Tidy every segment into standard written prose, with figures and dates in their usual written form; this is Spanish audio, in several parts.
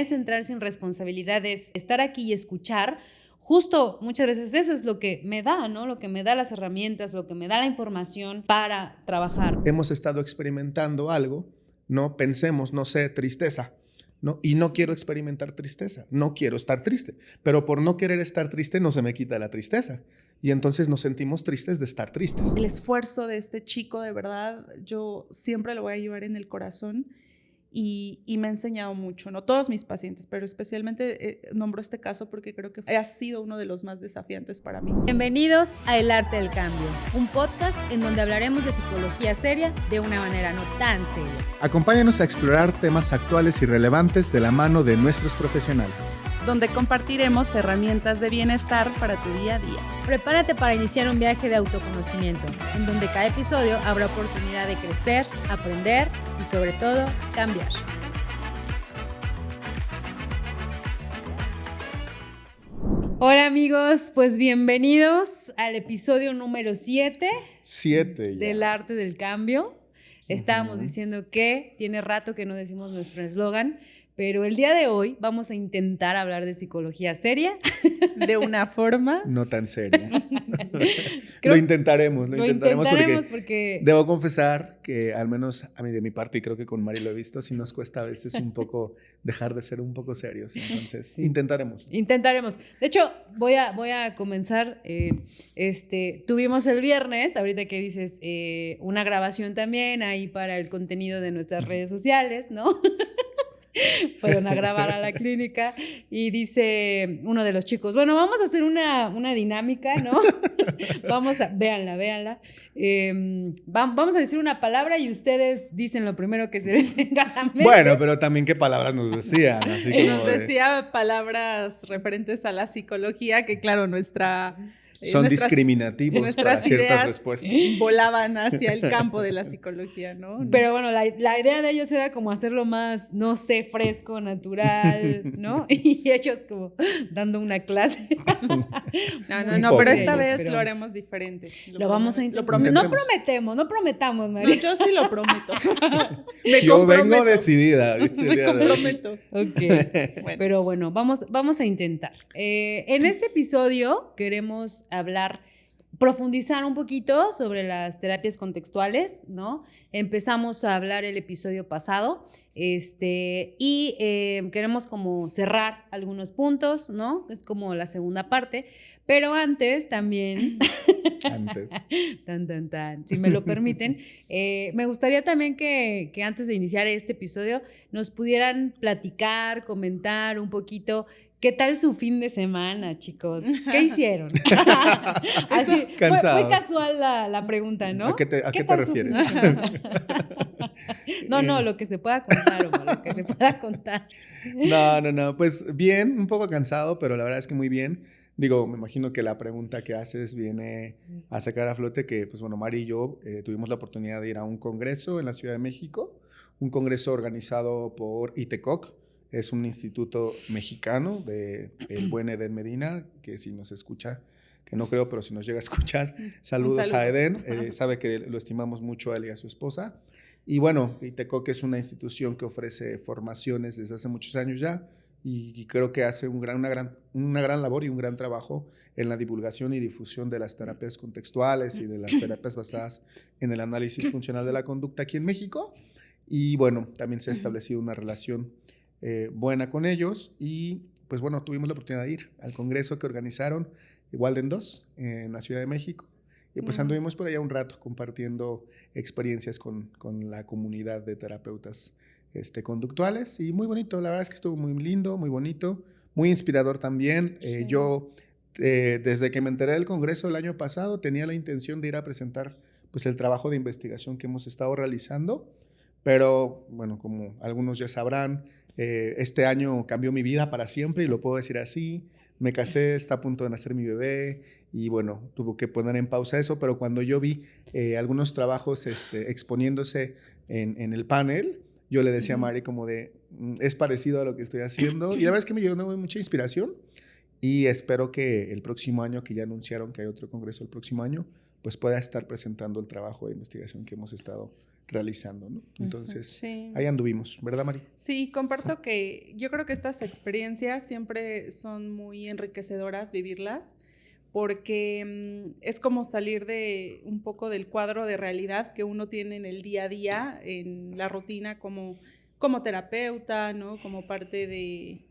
es entrar sin responsabilidades, estar aquí y escuchar. Justo muchas veces eso es lo que me da, ¿no? Lo que me da las herramientas, lo que me da la información para trabajar. Hemos estado experimentando algo, ¿no? Pensemos, no sé, tristeza, ¿no? Y no quiero experimentar tristeza, no quiero estar triste, pero por no querer estar triste no se me quita la tristeza. Y entonces nos sentimos tristes de estar tristes. El esfuerzo de este chico, de verdad, yo siempre lo voy a llevar en el corazón. Y me ha enseñado mucho, no todos mis pacientes, pero especialmente nombro este caso porque creo que ha sido uno de los más desafiantes para mí. Bienvenidos a El Arte del Cambio, un podcast en donde hablaremos de psicología seria de una manera no tan seria. Acompáñanos a explorar temas actuales y relevantes de la mano de nuestros profesionales, donde compartiremos herramientas de bienestar para tu día a día. Prepárate para iniciar un viaje de autoconocimiento, en donde cada episodio habrá oportunidad de crecer, aprender y sobre todo cambiar. Hola amigos, pues bienvenidos al episodio número 7 del Arte del Cambio. Estábamos diciendo que tiene rato que no decimos nuestro eslogan, pero el día de hoy vamos a intentar hablar de psicología seria. De una forma no tan seria. Lo intentaremos porque debo confesar que al menos a mí de mi parte, y creo que con Mari lo he visto, sí nos cuesta a veces un poco dejar de ser un poco serios. Entonces, sí. Intentaremos. De hecho, voy a comenzar. Tuvimos el viernes, ahorita que dices, una grabación también ahí para el contenido de nuestras redes sociales, ¿no? Fueron a grabar a la clínica y dice uno de los chicos, bueno, vamos a hacer una dinámica, ¿no? Véanla. Vamos a decir una palabra y ustedes dicen lo primero que se les venga a la mente. Bueno, pero también qué palabras nos decían. Así como nos decía palabras referentes a la psicología, que claro, son discriminativos para ciertas respuestas. Volaban hacia el campo de la psicología, ¿no? Pero bueno, la idea de ellos era como hacerlo más, no sé, fresco, natural, ¿no? Y ellos como dando una clase. No, pero esta vez lo haremos diferente. Lo vamos a intentar. No prometamos, María. No, yo sí lo prometo. Yo vengo decidida. Me comprometo. Ok, bueno. Pero bueno, vamos a intentar. En este episodio queremos profundizar un poquito sobre las terapias contextuales, ¿no? Empezamos a hablar el episodio pasado y queremos como cerrar algunos puntos, ¿no? Es como la segunda parte, pero antes también... si me lo permiten, me gustaría también que antes de iniciar este episodio nos pudieran platicar, comentar un poquito. ¿Qué tal su fin de semana, chicos? ¿Qué hicieron? Así, muy casual la pregunta, ¿no? ¿A qué te refieres? No, lo que se pueda contar, Omar, lo que se pueda contar. No, pues bien, un poco cansado, pero la verdad es que muy bien. Digo, me imagino que la pregunta que haces viene a sacar a flote que, pues bueno, Mari y yo tuvimos la oportunidad de ir a un congreso en la Ciudad de México, un congreso organizado por ITECOC. Es un instituto mexicano del buen Eden Medina, que si nos escucha, que no creo, pero si nos llega a escuchar, saludos a Eden. Sabe que lo estimamos mucho a él y a su esposa. Y bueno, ITECOC es una institución que ofrece formaciones desde hace muchos años ya y creo que hace una gran labor y un gran trabajo en la divulgación y difusión de las terapias contextuales y de las terapias basadas en el análisis funcional de la conducta aquí en México. Y bueno, también se ha establecido una relación buena con ellos y pues bueno, tuvimos la oportunidad de ir al congreso que organizaron Walden 2 en la Ciudad de México y pues anduvimos por allá un rato compartiendo experiencias con la comunidad de terapeutas conductuales y muy bonito, la verdad es que estuvo muy lindo, muy bonito, muy inspirador también. Sí. Yo desde que me enteré del congreso el año pasado tenía la intención de ir a presentar pues el trabajo de investigación que hemos estado realizando, pero bueno, como algunos ya sabrán, este año cambió mi vida para siempre y lo puedo decir así. Me casé, está a punto de nacer mi bebé y bueno, tuve que poner en pausa eso, pero cuando yo vi algunos trabajos exponiéndose en el panel, yo le decía a Mari como de, es parecido a lo que estoy haciendo y la verdad es que me llenó mucha inspiración y espero que el próximo año, que ya anunciaron que hay otro congreso el próximo año, pues pueda estar presentando el trabajo de investigación que hemos estado realizando, ¿no? Entonces, Sí. ahí anduvimos, ¿verdad, Mari? Sí, comparto que yo creo que estas experiencias siempre son muy enriquecedoras vivirlas, porque es como salir de un poco del cuadro de realidad que uno tiene en el día a día, en la rutina como terapeuta, ¿no? Como parte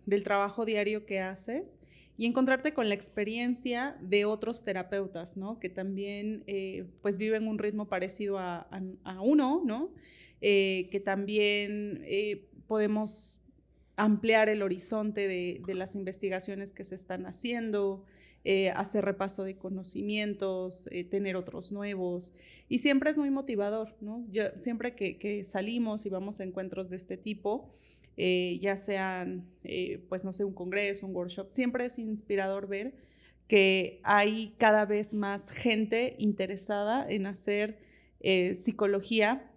del trabajo diario que haces, y encontrarte con la experiencia de otros terapeutas, ¿no? Que también pues viven un ritmo parecido a uno, ¿no? Que también podemos ampliar el horizonte de las investigaciones que se están haciendo, hacer repaso de conocimientos, tener otros nuevos. Y siempre es muy motivador, ¿no? Yo, siempre que salimos y vamos a encuentros de este tipo, ya sean, pues no sé, un congreso, un workshop, siempre es inspirador ver que hay cada vez más gente interesada en hacer psicología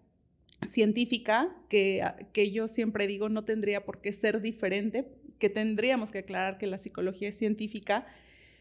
científica, que yo siempre digo no tendría por qué ser diferente, que tendríamos que aclarar que la psicología es científica,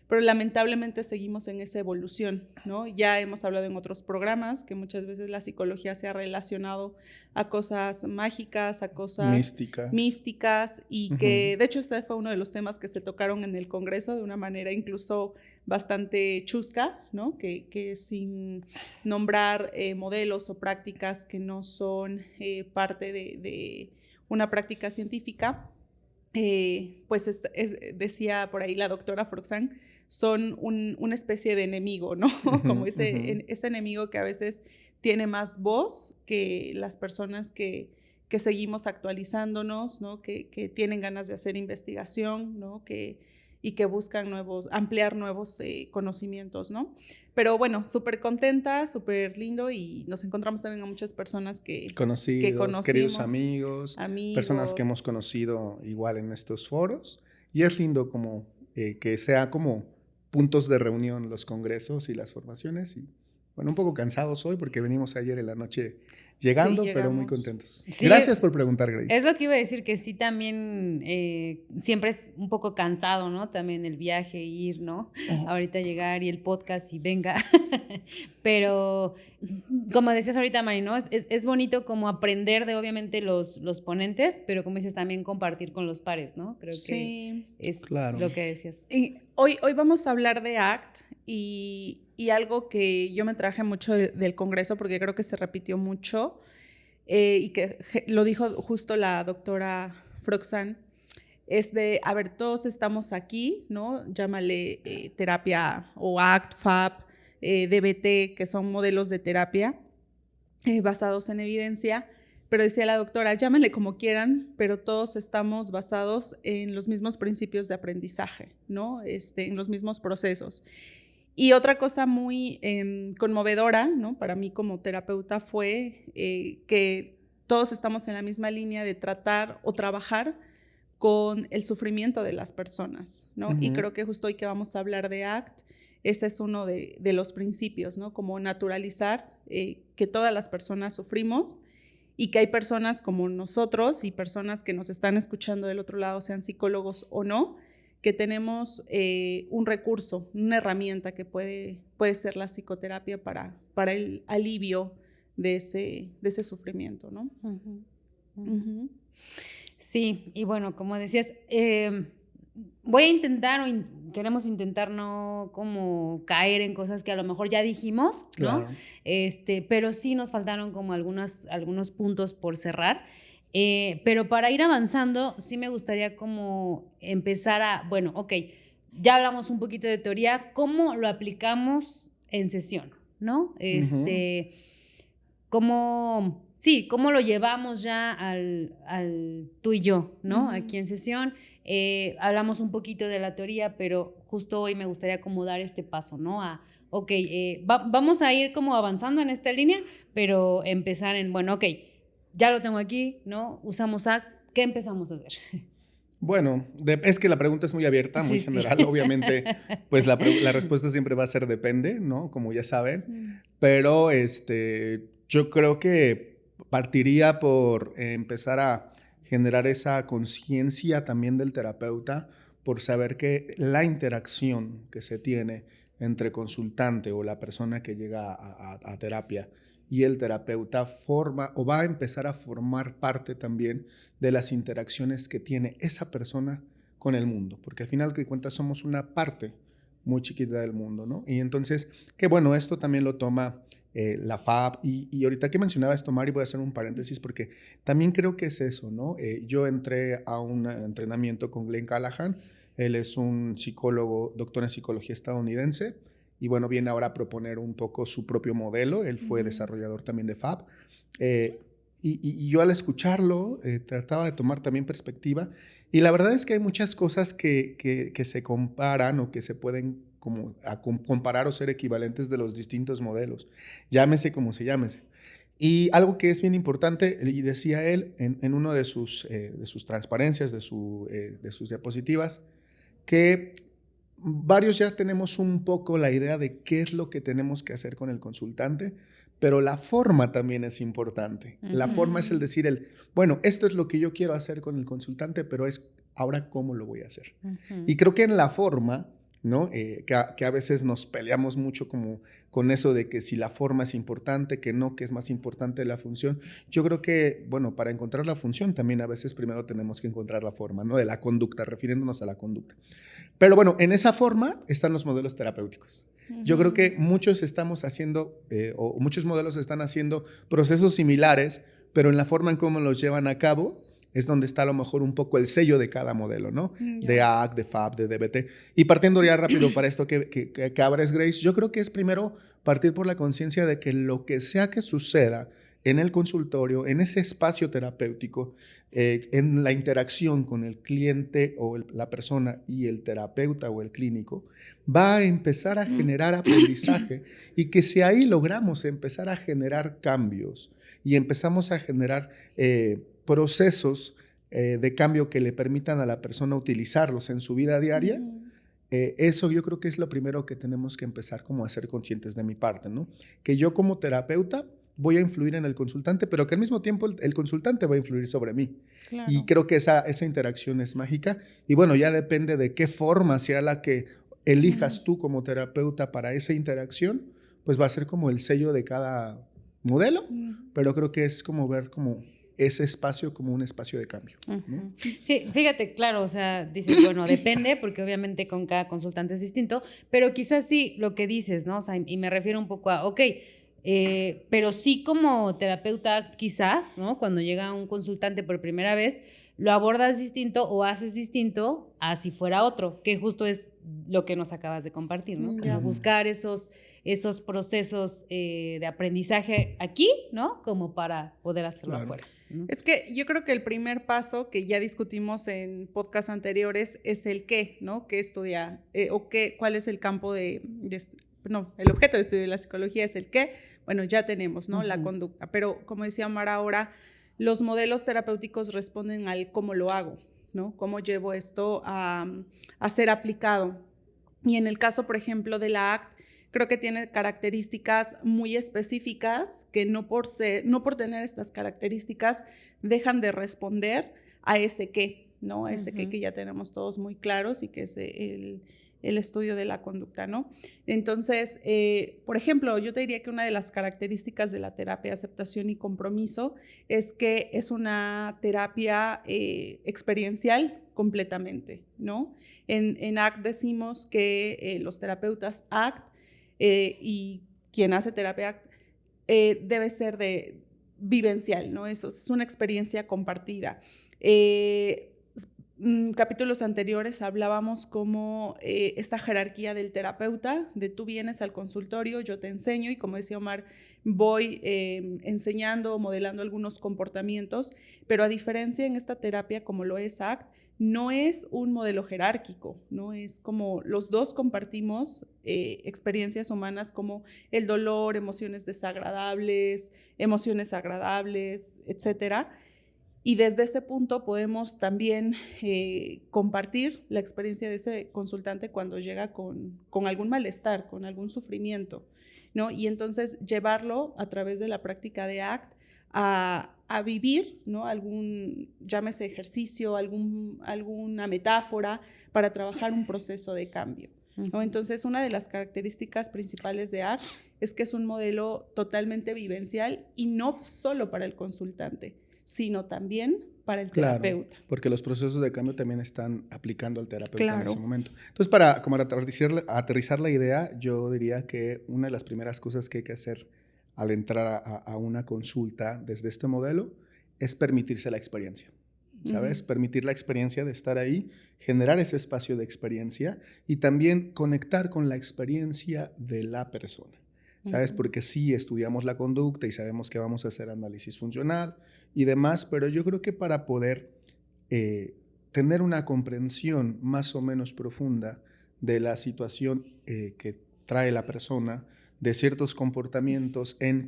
pero lamentablemente seguimos en esa evolución, ¿no? Ya hemos hablado en otros programas que muchas veces la psicología se ha relacionado a cosas mágicas, a cosas místicas y que, de hecho, ese fue uno de los temas que se tocaron en el Congreso de una manera incluso bastante chusca, ¿no? Que sin nombrar modelos o prácticas que no son parte de una práctica científica, pues decía por ahí la doctora Froxán, son una especie de enemigo, ¿no? Como ese enemigo que a veces tiene más voz que las personas que seguimos actualizándonos, ¿no? Que tienen ganas de hacer investigación, ¿no? Y que buscan ampliar nuevos conocimientos, ¿no? Pero bueno, súper contenta, súper lindo, y nos encontramos también a muchas personas que conocimos, queridos amigos, personas que hemos conocido igual en estos foros, y es lindo como que sea como puntos de reunión los congresos y las formaciones, y bueno, un poco cansados hoy porque venimos ayer en la noche llegando, sí, pero muy contentos. Sí, gracias por preguntar, Grace. Es lo que iba a decir, que sí también siempre es un poco cansado, ¿no? También el viaje, ir, ¿no? Ahorita llegar y el podcast y venga. Pero como decías ahorita, Mari, ¿no? Es bonito como aprender de obviamente los ponentes, pero como dices, también compartir con los pares, ¿no? Creo que es lo que decías. Y hoy vamos a hablar de ACT y algo que yo me traje mucho del Congreso, porque creo que se repitió mucho, y que lo dijo justo la doctora Froxán, es de, a ver, todos estamos aquí, ¿no? Llámale terapia o ACT, FAP, DBT, que son modelos de terapia basados en evidencia, pero decía la doctora, llámenle como quieran, pero todos estamos basados en los mismos principios de aprendizaje, ¿no? En los mismos procesos. Y otra cosa muy conmovedora, ¿no? Para mí como terapeuta fue que todos estamos en la misma línea de tratar o trabajar con el sufrimiento de las personas, ¿no? Y creo que justo hoy que vamos a hablar de ACT, ese es uno de los principios, ¿no? Como naturalizar que todas las personas sufrimos y que hay personas como nosotros y personas que nos están escuchando del otro lado, sean psicólogos o no, que tenemos un recurso, una herramienta que puede ser la psicoterapia para el alivio de ese sufrimiento, ¿no? Sí, y bueno, como decías, voy a intentar queremos intentar no como caer en cosas que a lo mejor ya dijimos, ¿no? Claro. Pero sí nos faltaron como algunos puntos por cerrar. Pero para ir avanzando, sí me gustaría como empezar bueno, ok, ya hablamos un poquito de teoría, ¿cómo lo aplicamos en sesión, no? ¿Cómo lo llevamos ya al tú y yo, ¿no? Aquí en sesión. Hablamos un poquito de la teoría, pero justo hoy me gustaría como dar este paso, ¿no? Ok, vamos a ir como avanzando en esta línea, pero empezar bueno, ok, ya lo tengo aquí, ¿no? Usamos ACT, ¿qué empezamos a hacer? Bueno, es que la pregunta es muy abierta, muy general. Obviamente, pues la respuesta siempre va a ser depende, ¿no? Como ya saben. Pero yo creo que partiría por empezar a generar esa conciencia también del terapeuta, por saber que la interacción que se tiene entre consultante o la persona que llega a terapia y el terapeuta forma o va a empezar a formar parte también de las interacciones que tiene esa persona con el mundo, porque al final de cuentas somos una parte muy chiquita del mundo, ¿no? Y entonces, que bueno, esto también lo toma la FAB, y ahorita que mencionaba esto, Mari, voy a hacer un paréntesis porque también creo que es eso, ¿no? Yo entré a un entrenamiento con Glenn Callahan. Él es un psicólogo, doctor en psicología estadounidense, y bueno, viene ahora a proponer un poco su propio modelo. Él fue desarrollador también de FAB. Y yo al escucharlo trataba de tomar también perspectiva, y la verdad es que hay muchas cosas que se comparan o que se pueden como comparar o ser equivalentes de los distintos modelos, llámese como se llámese. Y algo que es bien importante, y decía él en uno de sus transparencias, de sus diapositivas, que varios ya tenemos un poco la idea de qué es lo que tenemos que hacer con el consultante, pero la forma también es importante. La forma es el decir, bueno, esto es lo que yo quiero hacer con el consultante, pero es ahora cómo lo voy a hacer. Y creo que en la forma, ¿no? Que a veces nos peleamos mucho como con eso de que si la forma es importante, que no, que es más importante la función. Yo creo que, bueno, para encontrar la función también a veces primero tenemos que encontrar la forma, ¿no? De la conducta, refiriéndonos a la conducta. Pero bueno, en esa forma están los modelos terapéuticos. Yo creo que muchos estamos haciendo, o muchos modelos están haciendo procesos similares, pero en la forma en cómo los llevan a cabo es donde está a lo mejor un poco el sello de cada modelo, ¿no? De ACT, de FAB, de DBT. Y partiendo ya rápido para esto que abres, Grace, yo creo que es primero partir por la conciencia de que lo que sea que suceda en el consultorio, en ese espacio terapéutico, en la interacción con el cliente o la persona y el terapeuta o el clínico, va a empezar a generar aprendizaje, y que si ahí logramos empezar a generar cambios y empezamos a generar procesos de cambio que le permitan a la persona utilizarlos en su vida diaria, eso yo creo que es lo primero que tenemos que empezar como a ser conscientes de mi parte, ¿no? Que yo como terapeuta voy a influir en el consultante, pero que al mismo tiempo el consultante va a influir sobre mí. Claro. Y creo que esa interacción es mágica. Y bueno, ya depende de qué forma sea la que elijas tú como terapeuta para esa interacción, pues va a ser como el sello de cada modelo, pero creo que es como ver como ese espacio como un espacio de cambio, ¿no? Sí, fíjate, claro, o sea, dices, bueno, depende, porque obviamente con cada consultante es distinto, pero quizás sí lo que dices, ¿no? O sea, y me refiero un poco a, ok, pero sí como terapeuta quizás, ¿no? Cuando llega un consultante por primera vez, lo abordas distinto o haces distinto a si fuera otro, que justo es lo que nos acabas de compartir, ¿no? Como buscar esos procesos de aprendizaje aquí, ¿no? Como para poder hacerlo afuera, ¿no? Es que yo creo que el primer paso que ya discutimos en podcasts anteriores es el qué, ¿no? ¿Qué estudia? O qué, ¿cuál es el campo el objeto de estudio de la psicología es el qué? Bueno, ya tenemos, ¿no? La conducta. Pero como decía Omar ahora, los modelos terapéuticos responden al cómo lo hago, ¿no? Cómo llevo esto a ser aplicado. Y en el caso, por ejemplo, de la ACT, creo que tiene características muy específicas que no por tener estas características dejan de responder a ese qué, ¿no? A ese qué que ya tenemos todos muy claros y que es el estudio de la conducta, ¿no? Entonces, por ejemplo, yo te diría que una de las características de la terapia de aceptación y compromiso es que es una terapia experiencial completamente, ¿no? En ACT decimos que los terapeutas ACT y quien hace terapia ACT debe ser vivencial, ¿no? Eso es una experiencia compartida. Capítulos anteriores hablábamos como esta jerarquía del terapeuta, de tú vienes al consultorio, yo te enseño y como decía Omar, voy enseñando, modelando algunos comportamientos, pero a diferencia en esta terapia como lo es ACT, no es un modelo jerárquico, no es como los dos compartimos experiencias humanas como el dolor, emociones desagradables, emociones agradables, etcétera. Y desde ese punto podemos también compartir la experiencia de ese consultante cuando llega con algún malestar, con algún sufrimiento, ¿no? Y entonces llevarlo a través de la práctica de ACT a vivir, ¿no? Llámese ejercicio, alguna metáfora para trabajar un proceso de cambio, ¿no? Entonces, una de las características principales de ACT es que es un modelo totalmente vivencial y no solo para el consultante, sino también para el terapeuta. Claro, porque los procesos de cambio también están aplicando al terapeuta Claro. en ese momento. Entonces, para como aterrizar la idea, yo diría que una de las primeras cosas que hay que hacer al entrar a una consulta desde este modelo es permitirse la experiencia, ¿sabes? Permitir la experiencia de estar ahí, generar ese espacio de experiencia y también conectar con la experiencia de la persona, ¿sabes? Porque sí estudiamos la conducta y sabemos que vamos a hacer análisis funcional y demás, pero yo creo que para poder tener una comprensión más o menos profunda de la situación que trae la persona, de ciertos comportamientos en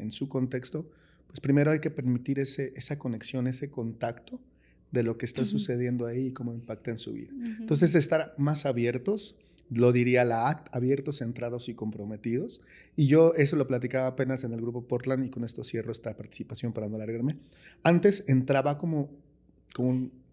su contexto, pues primero hay que permitir esa conexión, ese contacto de lo que está sucediendo ahí y cómo impacta en su vida. Entonces, estar más abiertos, lo diría la ACT, abiertos, centrados y comprometidos. Y yo eso lo platicaba apenas en el grupo Portland y con esto cierro esta participación para no alargarme. Antes entraba como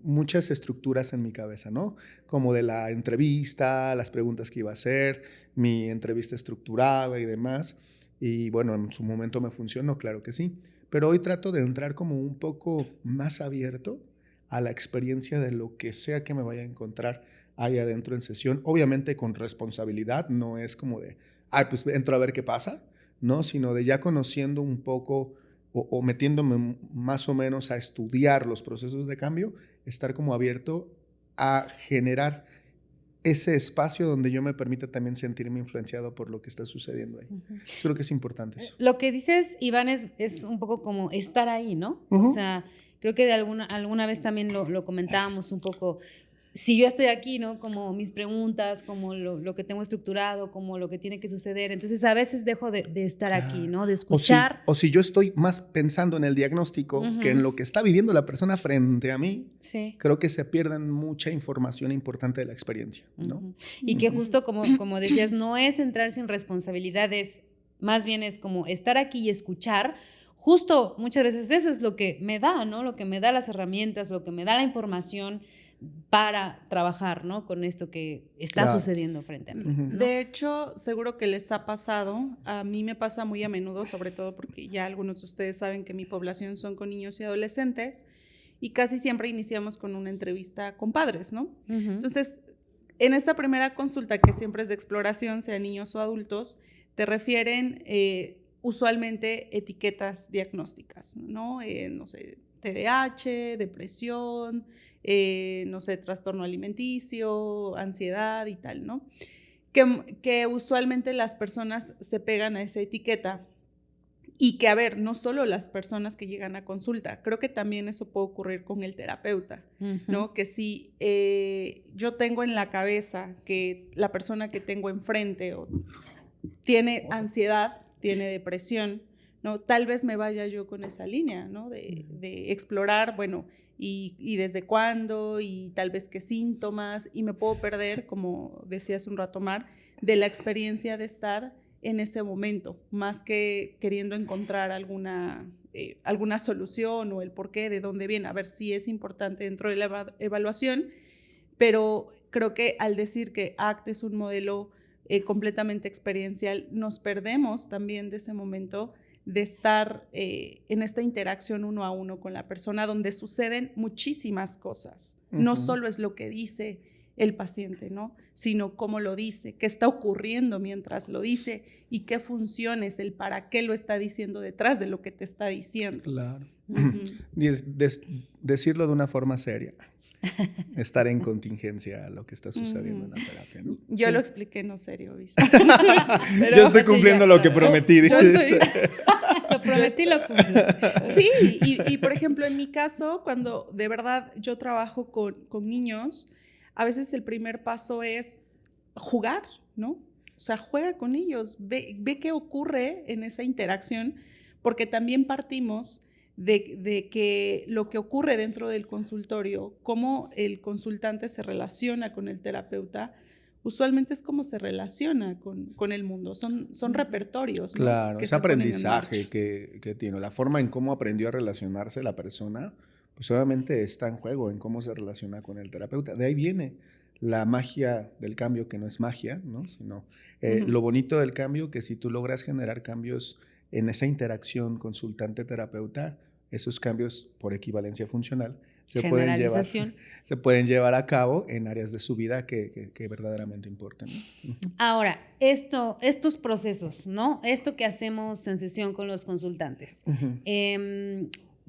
muchas estructuras en mi cabeza, ¿no? Como de la entrevista, las preguntas que iba a hacer, mi entrevista estructurada y demás. Y bueno, en su momento me funcionó, claro que sí. Pero hoy trato de entrar como un poco más abierto a la experiencia de lo que sea que me vaya a encontrar ahí adentro en sesión. Obviamente con responsabilidad, no es como de, pues entro a ver qué pasa, ¿no? Sino de ya conociendo un poco o metiéndome más o menos a estudiar los procesos de cambio, estar como abierto a generar ese espacio donde yo me permita también sentirme influenciado por lo que está sucediendo ahí. Creo que es importante eso. Lo que dices, Iván, es un poco como estar ahí, ¿no? O sea, creo que alguna vez también lo comentábamos un poco. Si yo estoy aquí, ¿no? Como mis preguntas, como lo que tengo estructurado, como lo que tiene que suceder. Entonces, a veces dejo de estar aquí, ¿no? De escuchar. O si yo estoy más pensando en el diagnóstico que en lo que está viviendo la persona frente a mí, creo que se pierden mucha información importante de la experiencia, ¿no? Y que justo como decías, no es entrar sin responsabilidades, más bien es como estar aquí y escuchar. Justo muchas veces eso es lo que me da, ¿no? Lo que me da las herramientas, lo que me da la información para trabajar, ¿no? Con esto que está sucediendo frente a mí, ¿no? De hecho, seguro que les ha pasado, a mí me pasa muy a menudo, sobre todo porque ya algunos de ustedes saben que mi población son con niños y adolescentes, y casi siempre iniciamos con una entrevista con padres, ¿no? Entonces, en esta primera consulta, que siempre es de exploración, sean niños o adultos, te refieren usualmente etiquetas diagnósticas, ¿no? No sé, TDAH, depresión, no sé, trastorno alimenticio, ansiedad y tal, ¿no? Que usualmente las personas se pegan a esa etiqueta y que, a ver, no solo las personas que llegan a consulta, creo que también eso puede ocurrir con el terapeuta, ¿no? Que si yo tengo en la cabeza que la persona que tengo enfrente tiene ansiedad, tiene depresión, ¿no? Tal vez me vaya yo con esa línea, ¿no? De explorar, bueno, y desde cuándo, y tal vez qué síntomas, y me puedo perder, como decía hace un rato Mar, de la experiencia de estar en ese momento, más que queriendo encontrar alguna solución o el porqué, de dónde viene. A ver, sí es importante dentro de la evaluación, pero creo que al decir que ACT es un modelo completamente experiencial, nos perdemos también de ese momento de estar en esta interacción uno a uno con la persona, donde suceden muchísimas cosas. No solo es lo que dice el paciente, ¿no? Sino cómo lo dice, qué está ocurriendo mientras lo dice y qué funciones, el para qué lo está diciendo detrás de lo que te está diciendo. Claro. Decirlo de una forma seria. Estar en contingencia a lo que está sucediendo en la terapia, ¿no? Yo lo expliqué no serio, ¿viste? Yo estoy cumpliendo lo que prometí. Lo prometí, lo cumplí. Sí, y por ejemplo, en mi caso, cuando de verdad yo trabajo con niños, a veces el primer paso es jugar, ¿no? O sea, juega con ellos, ve qué ocurre en esa interacción, porque también partimos de que lo que ocurre dentro del consultorio, cómo el consultante se relaciona con el terapeuta, usualmente es cómo se relaciona con el mundo. Son repertorios, ¿no? Claro, que ese aprendizaje que tiene, la forma en cómo aprendió a relacionarse la persona, pues obviamente está en juego en cómo se relaciona con el terapeuta. De ahí viene la magia del cambio, que no es magia, ¿no? Sino lo bonito del cambio, que si tú logras generar cambios en esa interacción consultante-terapeuta, esos cambios por equivalencia funcional se pueden llevar a cabo en áreas de su vida que verdaderamente importan, ¿no? Ahora, estos procesos, ¿no? Esto que hacemos en sesión con los consultantes,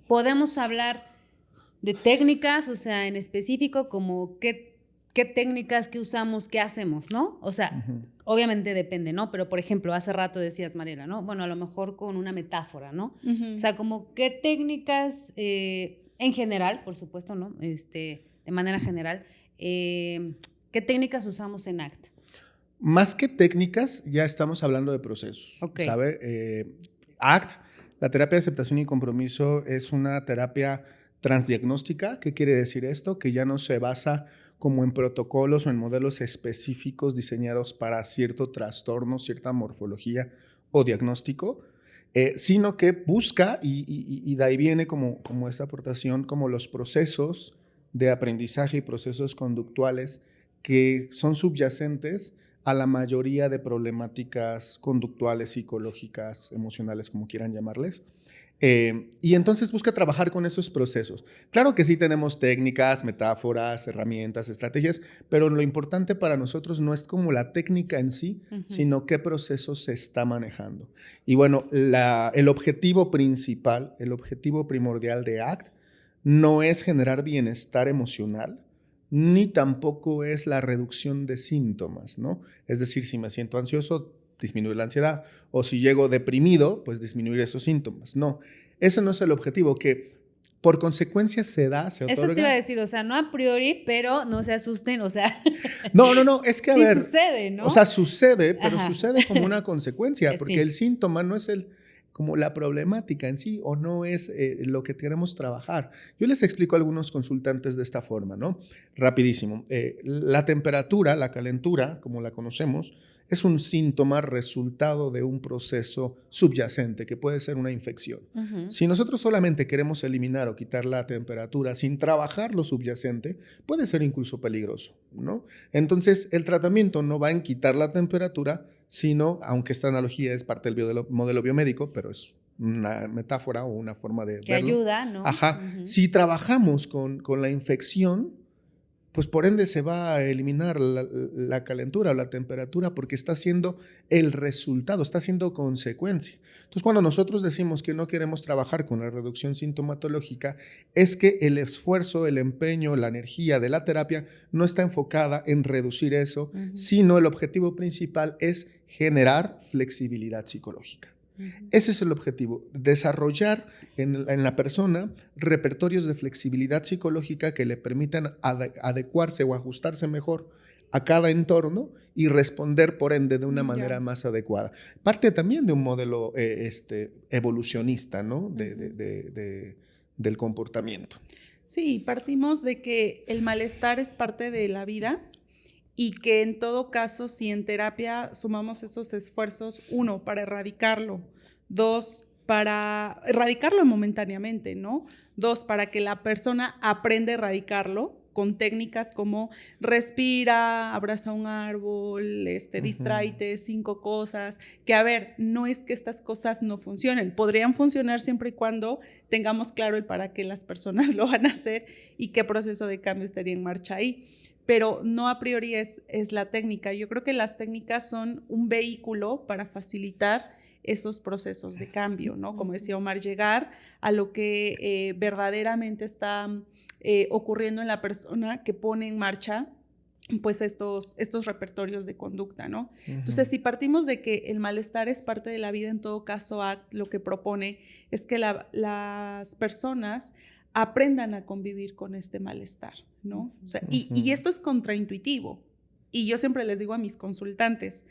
podemos hablar de técnicas, o sea, en específico, como qué técnicas que usamos, qué hacemos, ¿no? O sea, obviamente depende, ¿no? Pero, por ejemplo, hace rato decías, Mariela, ¿no? Bueno, a lo mejor con una metáfora, ¿no? O sea, como qué técnicas, en general, por supuesto, ¿no? De manera general, ¿qué técnicas usamos en ACT? Más que técnicas, ya estamos hablando de procesos, ¿sabe? ACT, la terapia de aceptación y compromiso, es una terapia transdiagnóstica. ¿Qué quiere decir esto? Que ya no se basa como en protocolos o en modelos específicos diseñados para cierto trastorno, cierta morfología o diagnóstico, sino que busca, y de ahí viene como esta aportación, como los procesos de aprendizaje y procesos conductuales que son subyacentes a la mayoría de problemáticas conductuales, psicológicas, emocionales, como quieran llamarles. Y entonces busca trabajar con esos procesos. Claro que sí tenemos técnicas, metáforas, herramientas, estrategias, pero lo importante para nosotros no es como la técnica en sí, sino qué proceso se está manejando. Y bueno, el objetivo principal, el objetivo primordial de ACT no es generar bienestar emocional, ni tampoco es la reducción de síntomas, ¿no? Es decir, si me siento ansioso, disminuir la ansiedad, o si llego deprimido, pues disminuir esos síntomas. No, ese no es el objetivo, que por consecuencia se otorga. Eso te iba a decir, o sea, no a priori, pero no se asusten, o sea. No, es que a ver. Sí sucede, ¿no? O sea, sucede, pero sucede como una consecuencia, porque el síntoma no es como la problemática en sí, o no es lo que queremos trabajar. Yo les explico a algunos consultantes de esta forma, ¿no? Rapidísimo. La temperatura, la calentura, como la conocemos, es un síntoma resultado de un proceso subyacente que puede ser una infección. Si nosotros solamente queremos eliminar o quitar la temperatura sin trabajar lo subyacente, puede ser incluso peligroso, ¿no? Entonces, el tratamiento no va en quitar la temperatura, sino, aunque esta analogía es parte del modelo biomédico, pero es una metáfora o una forma de que verlo. Ayuda, ¿no? Si trabajamos con la infección, pues por ende se va a eliminar la calentura o la temperatura, porque está siendo el resultado, está siendo consecuencia. Entonces, cuando nosotros decimos que no queremos trabajar con la reducción sintomatológica, es que el esfuerzo, el empeño, la energía de la terapia no está enfocada en reducir eso, sino el objetivo principal es generar flexibilidad psicológica. Ese es el objetivo, desarrollar en la persona repertorios de flexibilidad psicológica que le permitan adecuarse o ajustarse mejor a cada entorno y responder, por ende, de una manera más adecuada. Parte también de un modelo evolucionista, ¿no? Del comportamiento. Sí, partimos de que el malestar es parte de la vida. Y que en todo caso, si en terapia sumamos esos esfuerzos, 1, para erradicarlo, 2, para erradicarlo momentáneamente, ¿no? 2, para que la persona aprenda a erradicarlo con técnicas como respira, abraza un árbol, distráete, 5 cosas, que a ver, no es que estas cosas no funcionen, podrían funcionar siempre y cuando tengamos claro el para qué las personas lo van a hacer y qué proceso de cambio estaría en marcha ahí. Pero no a priori es la técnica. Yo creo que las técnicas son un vehículo para facilitar esos procesos de cambio, ¿no? Como decía Omar, llegar a lo que verdaderamente está ocurriendo en la persona que pone en marcha pues estos repertorios de conducta, ¿no? Entonces, si partimos de que el malestar es parte de la vida, en todo caso, ACT lo que propone es que las personas aprendan a convivir con este malestar, ¿no? O sea, y esto es contraintuitivo. Y yo siempre les digo a mis consultantes,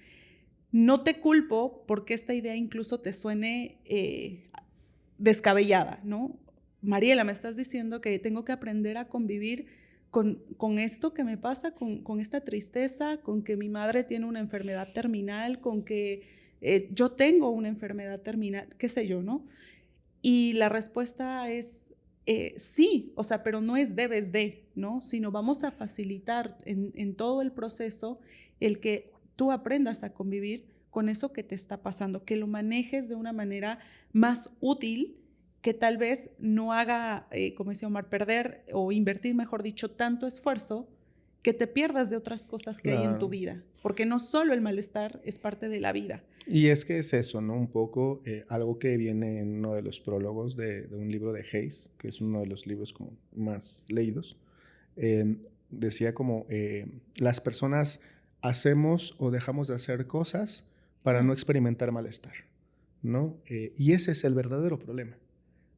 no te culpo porque esta idea incluso te suene descabellada, ¿no? Mariela, me estás diciendo que tengo que aprender a convivir con esto que me pasa, con esta tristeza, con que mi madre tiene una enfermedad terminal, con que yo tengo una enfermedad terminal, qué sé yo, ¿no? Y la respuesta es sí, o sea, pero no es debes de, ¿no? Sino vamos a facilitar en todo el proceso el que tú aprendas a convivir con eso que te está pasando, que lo manejes de una manera más útil, que tal vez no haga, como decía Omar, perder o invertir, mejor dicho, tanto esfuerzo, que te pierdas de otras cosas que hay en tu vida, porque no solo el malestar es parte de la vida. Y es que es eso, ¿no? Un poco algo que viene en uno de los prólogos de un libro de Hayes, que es uno de los libros como más leídos. Decía como las personas hacemos o dejamos de hacer cosas para no experimentar malestar, ¿no? Y ese es el verdadero problema.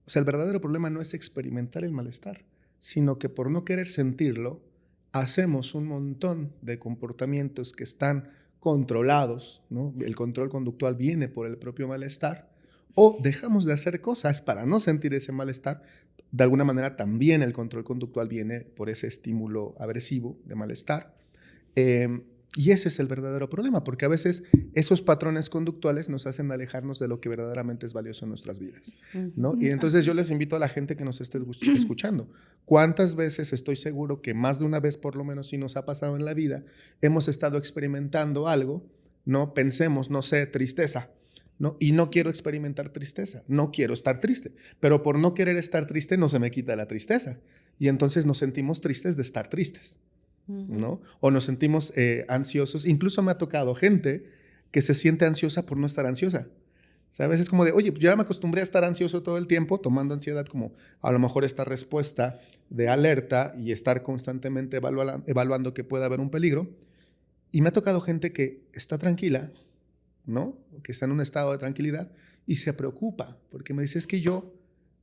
O sea, el verdadero problema no es experimentar el malestar, sino que por no querer sentirlo, hacemos un montón de comportamientos que están controlados, ¿no? El control conductual viene por el propio malestar, o dejamos de hacer cosas para no sentir ese malestar. De alguna manera también el control conductual viene por ese estímulo agresivo de malestar. Y ese es el verdadero problema, porque a veces esos patrones conductuales nos hacen alejarnos de lo que verdaderamente es valioso en nuestras vidas, ¿no? Y entonces yo les invito a la gente que nos esté escuchando, ¿cuántas veces estoy seguro que más de una vez por lo menos sí nos ha pasado en la vida, hemos estado experimentando algo, ¿no? Pensemos, no sé, tristeza, ¿no? Y no quiero experimentar tristeza, no quiero estar triste, pero por no querer estar triste no se me quita la tristeza. Y entonces nos sentimos tristes de estar tristes, ¿no? O nos sentimos ansiosos. Incluso me ha tocado gente que se siente ansiosa por no estar ansiosa. ¿Sabes? Es como de, oye, pues ya me acostumbré a estar ansioso todo el tiempo, tomando ansiedad como a lo mejor esta respuesta de alerta y estar constantemente evaluando que pueda haber un peligro. Y me ha tocado gente que está tranquila, ¿no? Que está en un estado de tranquilidad y se preocupa porque me dice, es que yo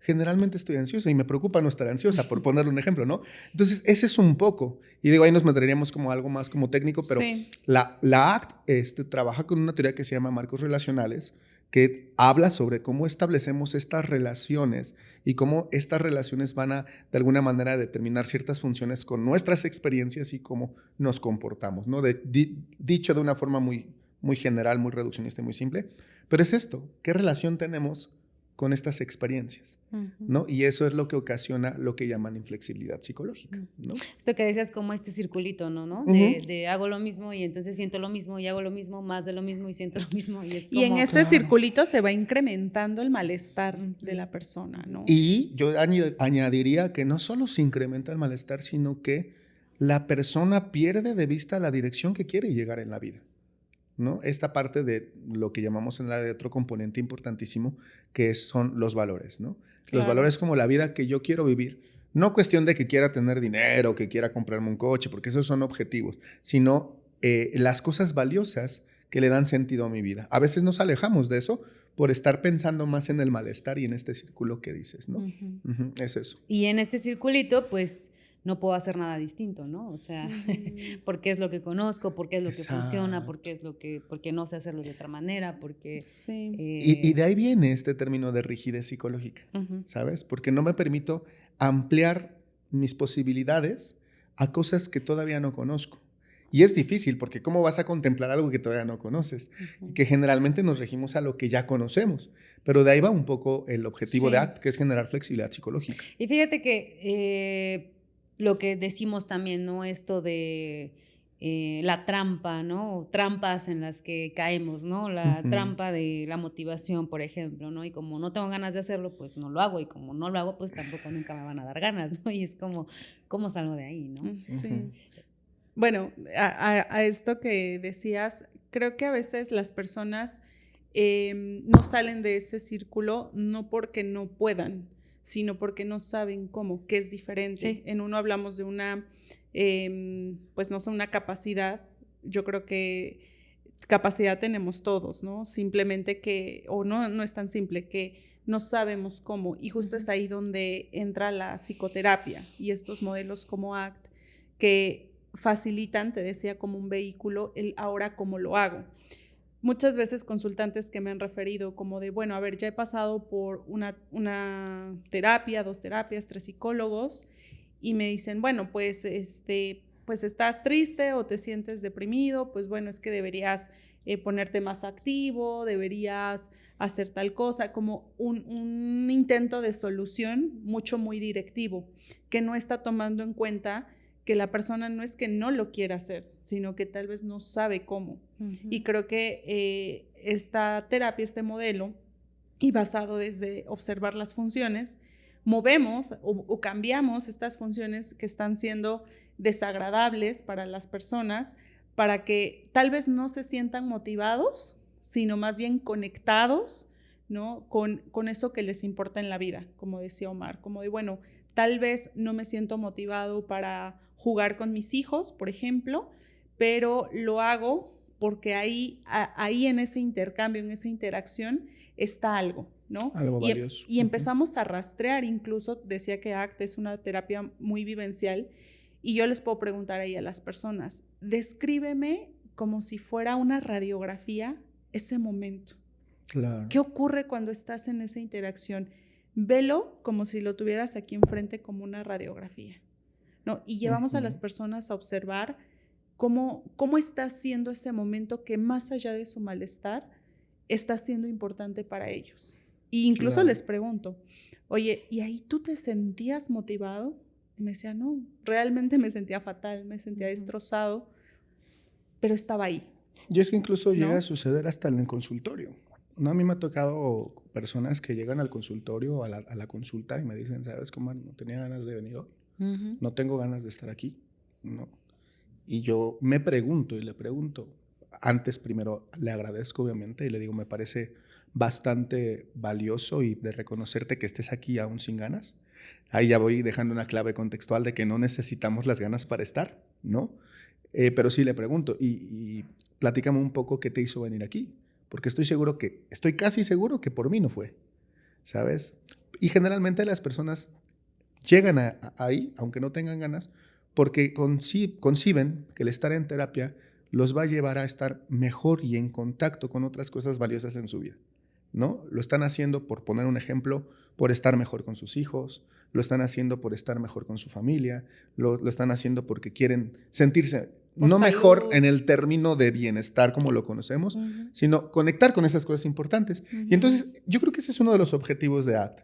generalmente estoy ansiosa y me preocupa no estar ansiosa, por ponerle un ejemplo, ¿no? Entonces, ese es un poco. Y digo, ahí nos meteríamos como algo más como técnico, pero sí. la ACT trabaja con una teoría que se llama marcos relacionales, que habla sobre cómo establecemos estas relaciones y cómo estas relaciones van a, de alguna manera, determinar ciertas funciones con nuestras experiencias y cómo nos comportamos, ¿no? Dicho de una forma muy, muy general, muy reduccionista y muy simple. Pero es esto, ¿qué relación tenemos con estas experiencias, ¿no? Y eso es lo que ocasiona lo que llaman inflexibilidad psicológica, ¿no? Esto que decías como este circulito, ¿no? De hago lo mismo y entonces siento lo mismo y hago lo mismo, más de lo mismo y siento lo mismo. Y, es como, y en ese circulito se va incrementando el malestar de la persona, ¿no? Y yo añadiría que no solo se incrementa el malestar, sino que la persona pierde de vista la dirección que quiere llegar en la vida, ¿no? Esta parte de lo que llamamos en la de otro componente importantísimo, que son los valores, ¿no? Claro. Los valores como la vida que yo quiero vivir. No cuestión de que quiera tener dinero, que quiera comprarme un coche, porque esos son objetivos, sino las cosas valiosas que le dan sentido a mi vida. A veces nos alejamos de eso por estar pensando más en el malestar y en este círculo que dices, ¿no? Es eso. Y en este circulito, pues, no puedo hacer nada distinto, ¿no? O sea, porque es lo que conozco, porque es lo que funciona, porque no sé hacerlo de otra manera, porque... Sí. Y de ahí viene este término de rigidez psicológica, ¿sabes? Porque no me permito ampliar mis posibilidades a cosas que todavía no conozco. Y es difícil, porque ¿cómo vas a contemplar algo que todavía no conoces? Que generalmente nos regimos a lo que ya conocemos. Pero de ahí va un poco el objetivo de ACT, que es generar flexibilidad psicológica. Y fíjate que lo que decimos también, ¿no? Esto de la trampa, ¿no? Trampas en las que caemos, ¿no? La trampa de la motivación, por ejemplo, ¿no? Y como no tengo ganas de hacerlo, pues no lo hago. Y como no lo hago, pues tampoco nunca me van a dar ganas, ¿no? Y es como, ¿cómo salgo de ahí, no? Sí. Bueno, a esto que decías, creo que a veces las personas no salen de ese círculo no porque no puedan, sino porque no saben cómo, que es diferente. Sí. En uno hablamos de una, pues no sé, una capacidad. Yo creo que capacidad tenemos todos, ¿no? Simplemente que, o no es tan simple, que no sabemos cómo. Y justo es ahí donde entra la psicoterapia y estos modelos como ACT, que facilitan, te decía, como un vehículo, el ahora cómo lo hago. Muchas veces consultantes que me han referido como de, bueno, a ver, ya he pasado por una terapia, 2 terapias, 3 psicólogos, y me dicen, bueno, pues estás triste o te sientes deprimido, pues bueno, es que deberías ponerte más activo, deberías hacer tal cosa, como un intento de solución muy directivo, que no está tomando en cuenta que la persona no es que no lo quiera hacer, sino que tal vez no sabe cómo. Y creo que esta terapia, este modelo, y basado desde observar las funciones, movemos o cambiamos estas funciones que están siendo desagradables para las personas, para que tal vez no se sientan motivados, sino más bien conectados, ¿no? con eso que les importa en la vida, como decía Omar, como de, bueno, tal vez no me siento motivado para jugar con mis hijos, por ejemplo, pero lo hago porque ahí en ese intercambio, en esa interacción, está algo, ¿no? Algo valioso. Y empezamos a rastrear, incluso decía que ACT es una terapia muy vivencial, y yo les puedo preguntar ahí a las personas, descríbeme como si fuera una radiografía ese momento. Claro. ¿Qué ocurre cuando estás en esa interacción? Velo como si lo tuvieras aquí enfrente como una radiografía, ¿no? Y llevamos a las personas a observar cómo está siendo ese momento que más allá de su malestar está siendo importante para ellos. E incluso les pregunto, oye, ¿y ahí tú te sentías motivado? Y me decía, no, realmente me sentía fatal, me sentía destrozado, pero estaba ahí. Y es que incluso llega a suceder hasta en el consultorio. No, a mí me ha tocado personas que llegan al consultorio, a la consulta, y me dicen, ¿sabes cómo? No tenía ganas de venir hoy. No tengo ganas de estar aquí. No. Y yo me pregunto y le pregunto. Antes, primero, le agradezco, obviamente, y le digo, me parece bastante valioso y de reconocerte que estés aquí aún sin ganas. Ahí ya voy dejando una clave contextual de que no necesitamos las ganas para estar, ¿no? Pero sí le pregunto, y platícame un poco qué te hizo venir aquí, porque estoy casi seguro que por mí no fue, ¿sabes? Y generalmente las personas llegan ahí, aunque no tengan ganas, porque conciben que el estar en terapia los va a llevar a estar mejor y en contacto con otras cosas valiosas en su vida, ¿no? Lo están haciendo, por poner un ejemplo, por estar mejor con sus hijos, lo están haciendo por estar mejor con su familia, lo están haciendo porque quieren sentirse no salud. Mejor en el término de bienestar como lo conocemos, sino conectar con esas cosas importantes. Y entonces yo creo que ese es uno de los objetivos de ACT.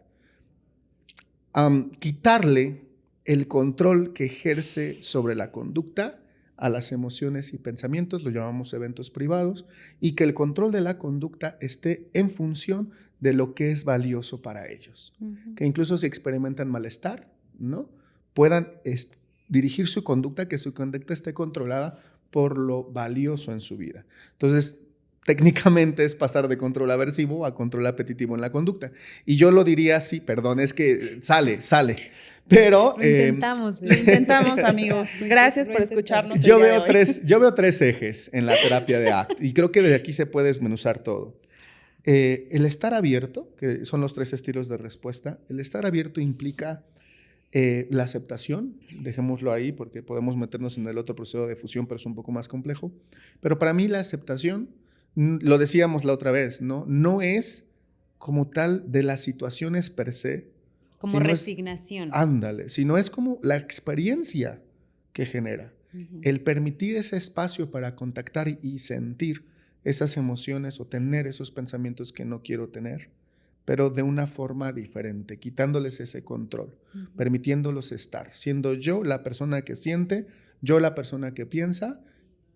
Quitarle el control que ejerce sobre la conducta a las emociones y pensamientos, lo llamamos eventos privados, y que el control de la conducta esté en función de lo que es valioso para ellos. Que incluso si experimentan malestar, ¿no? Puedan dirigir su conducta, que su conducta esté controlada por lo valioso en su vida. Entonces, técnicamente es pasar de control aversivo a control apetitivo en la conducta. Y yo lo diría así, perdón, es que sale. Pero lo intentamos, amigos. Gracias por escucharnos. Yo veo tres ejes en la terapia de ACT y creo que desde aquí se puede desmenuzar todo. El estar abierto, que son los 3 estilos de respuesta, el estar abierto implica la aceptación, dejémoslo ahí porque podemos meternos en el otro proceso de fusión, pero es un poco más complejo. Pero para mí la aceptación, lo decíamos la otra vez, no es como tal de las situaciones per se, como resignación. Ándale, sino es como la experiencia que genera. El permitir ese espacio para contactar y sentir esas emociones o tener esos pensamientos que no quiero tener, pero de una forma diferente, quitándoles ese control, permitiéndolos estar, siendo yo la persona que siente, yo la persona que piensa,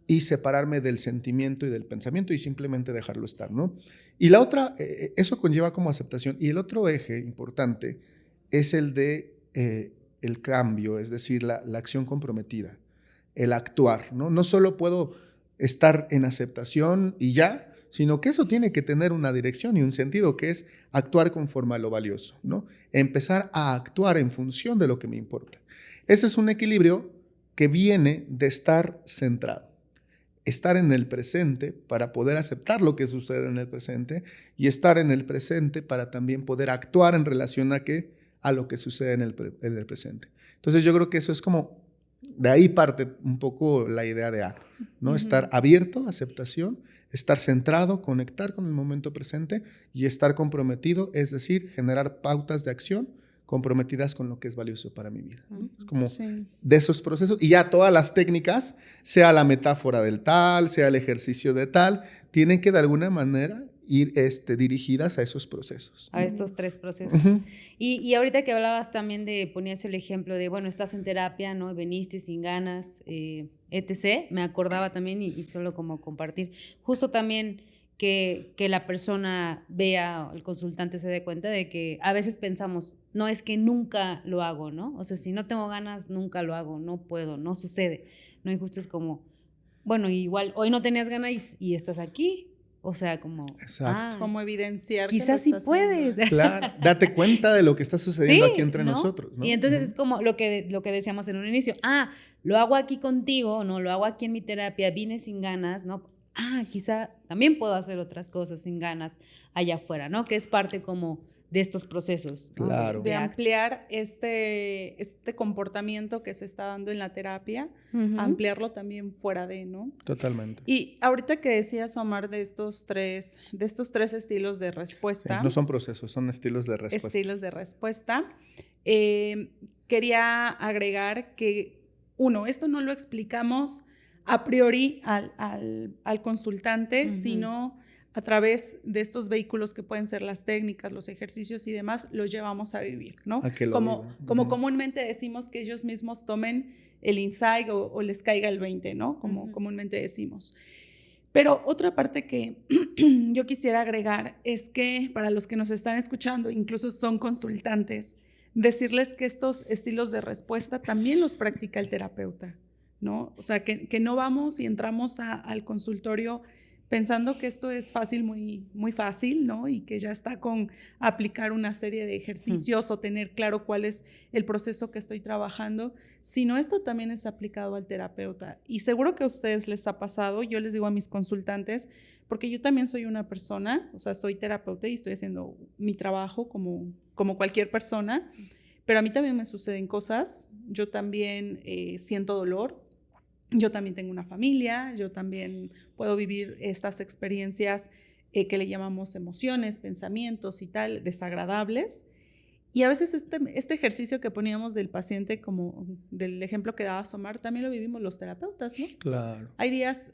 y separarme del sentimiento y del pensamiento y simplemente dejarlo estar, ¿no? Y la otra, eso conlleva como aceptación. Y el otro eje importante es el de el cambio, es decir, la acción comprometida, el actuar, ¿no? No solo puedo estar en aceptación y ya, sino que eso tiene que tener una dirección y un sentido, que es actuar conforme a lo valioso, ¿no? Empezar a actuar en función de lo que me importa. Ese es un equilibrio que viene de estar centrado. Estar en el presente para poder aceptar lo que sucede en el presente y estar en el presente para también poder actuar en relación a lo que sucede en el presente. Entonces yo creo que eso es como, de ahí parte un poco la idea de ACT, ¿no? Estar abierto, aceptación, estar centrado, conectar con el momento presente y estar comprometido, es decir, generar pautas de acción comprometidas con lo que es valioso para mi vida. Es como de esos procesos. Y ya todas las técnicas, sea la metáfora del tal, sea el ejercicio de tal, tienen que de alguna manera ir dirigidas a esos procesos. A estos 3 procesos. Uh-huh. Y ahorita que hablabas también ponías el ejemplo de, bueno, estás en terapia, ¿no? Veniste sin ganas, etc. Me acordaba también, y solo como compartir, justo también que la persona vea, el consultante se dé cuenta de que a veces pensamos, no, es que nunca lo hago, ¿no? O sea, si no tengo ganas, nunca lo hago, no puedo, no sucede, ¿no? Y justo es como, bueno, igual hoy no tenías ganas y estás aquí. O sea, como... como evidenciar. Quizás sí puedes. Claro, date cuenta de lo que está sucediendo aquí entre nosotros, ¿no? Y entonces es como lo que decíamos en un inicio. Lo hago aquí contigo, ¿no? Lo hago aquí en mi terapia, vine sin ganas, ¿no? Quizá también puedo hacer otras cosas sin ganas allá afuera, ¿no? Que es parte como de estos procesos, ¿no? Claro. De ampliar este comportamiento que se está dando en la terapia, ampliarlo también fuera de, ¿no? Totalmente. Y ahorita que decías, Omar, de estos tres estilos de respuesta. No son procesos, son estilos de respuesta. Estilos de respuesta. Quería agregar que, esto no lo explicamos a priori al consultante, sino a través de estos vehículos que pueden ser las técnicas, los ejercicios y demás, los llevamos a vivir, ¿no? Como comúnmente decimos, que ellos mismos tomen el insight o les caiga el 20, ¿no? Como comúnmente decimos. Pero otra parte que yo quisiera agregar es que para los que nos están escuchando, incluso son consultantes, decirles que estos estilos de respuesta también los practica el terapeuta, ¿no? O sea, que no vamos y entramos al consultorio pensando que esto es fácil, muy, muy fácil, ¿no? Y que ya está con aplicar una serie de ejercicios o tener claro cuál es el proceso que estoy trabajando, sino esto también es aplicado al terapeuta. Y seguro que a ustedes les ha pasado, yo les digo a mis consultantes, porque yo también soy una persona, o sea, soy terapeuta y estoy haciendo mi trabajo como cualquier persona, pero a mí también me suceden cosas, yo también siento dolor, yo también tengo una familia, yo también puedo vivir estas experiencias que le llamamos emociones, pensamientos y tal, desagradables. Y a veces este ejercicio que poníamos del paciente, como del ejemplo que daba Omar, también lo vivimos los terapeutas, ¿no? Claro. Hay días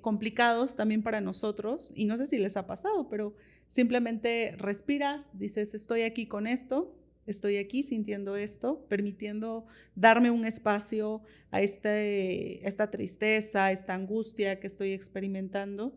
complicados también para nosotros, y no sé si les ha pasado, pero simplemente respiras, dices, estoy aquí con esto, estoy aquí sintiendo esto, permitiendo darme un espacio a esta tristeza, a esta angustia que estoy experimentando,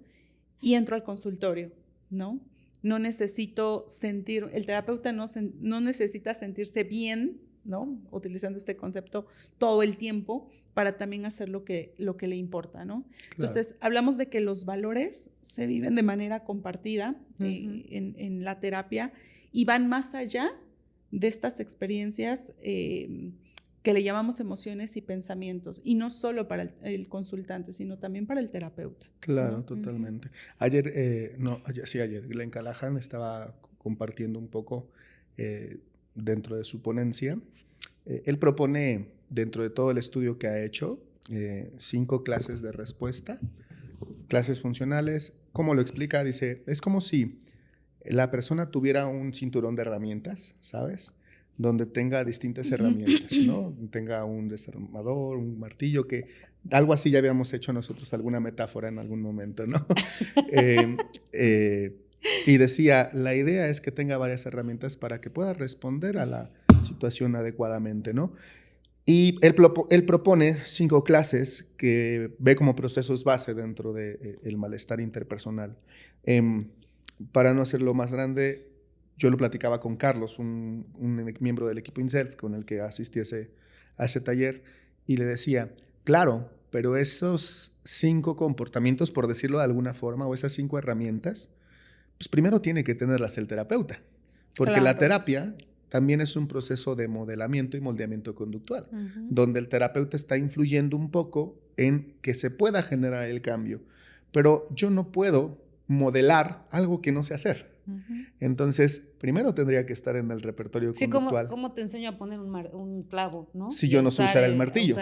y entro al consultorio, ¿no? No necesito sentir, el terapeuta no necesita sentirse bien, ¿no? Utilizando este concepto todo el tiempo para también hacer lo que le importa, ¿no? Claro. Entonces, hablamos de que los valores se viven de manera compartida en la terapia y van más allá de estas experiencias que le llamamos emociones y pensamientos, y no solo para el consultante, sino también para el terapeuta. Claro, ¿no? Totalmente. Ayer, Glenn Callahan estaba compartiendo un poco dentro de su ponencia. Él propone, dentro de todo el estudio que ha hecho, 5 clases de respuesta, clases funcionales. ¿Cómo lo explica? Dice, es como si la persona tuviera un cinturón de herramientas, ¿sabes? Donde tenga distintas herramientas, ¿no? Tenga un desarmador, un martillo, que algo así ya habíamos hecho nosotros, alguna metáfora en algún momento, ¿no? Y decía, la idea es que tenga varias herramientas para que pueda responder a la situación adecuadamente, ¿no? Y él propone 5 clases que ve como procesos base dentro del malestar interpersonal. Para no hacerlo más grande, yo lo platicaba con Carlos, un miembro del equipo INSELF con el que asistí a ese taller, y le decía, claro, pero esos 5 comportamientos, por decirlo de alguna forma, o esas 5 herramientas, pues primero tiene que tenerlas el terapeuta, porque la terapia también es un proceso de modelamiento y moldeamiento conductual, donde el terapeuta está influyendo un poco en que se pueda generar el cambio, pero yo no puedo modelar algo que no sé hacer. Entonces, primero tendría que estar en el repertorio conductual. ¿Cómo te enseño a poner un clavo, ¿no? Si yo no sé usar el martillo.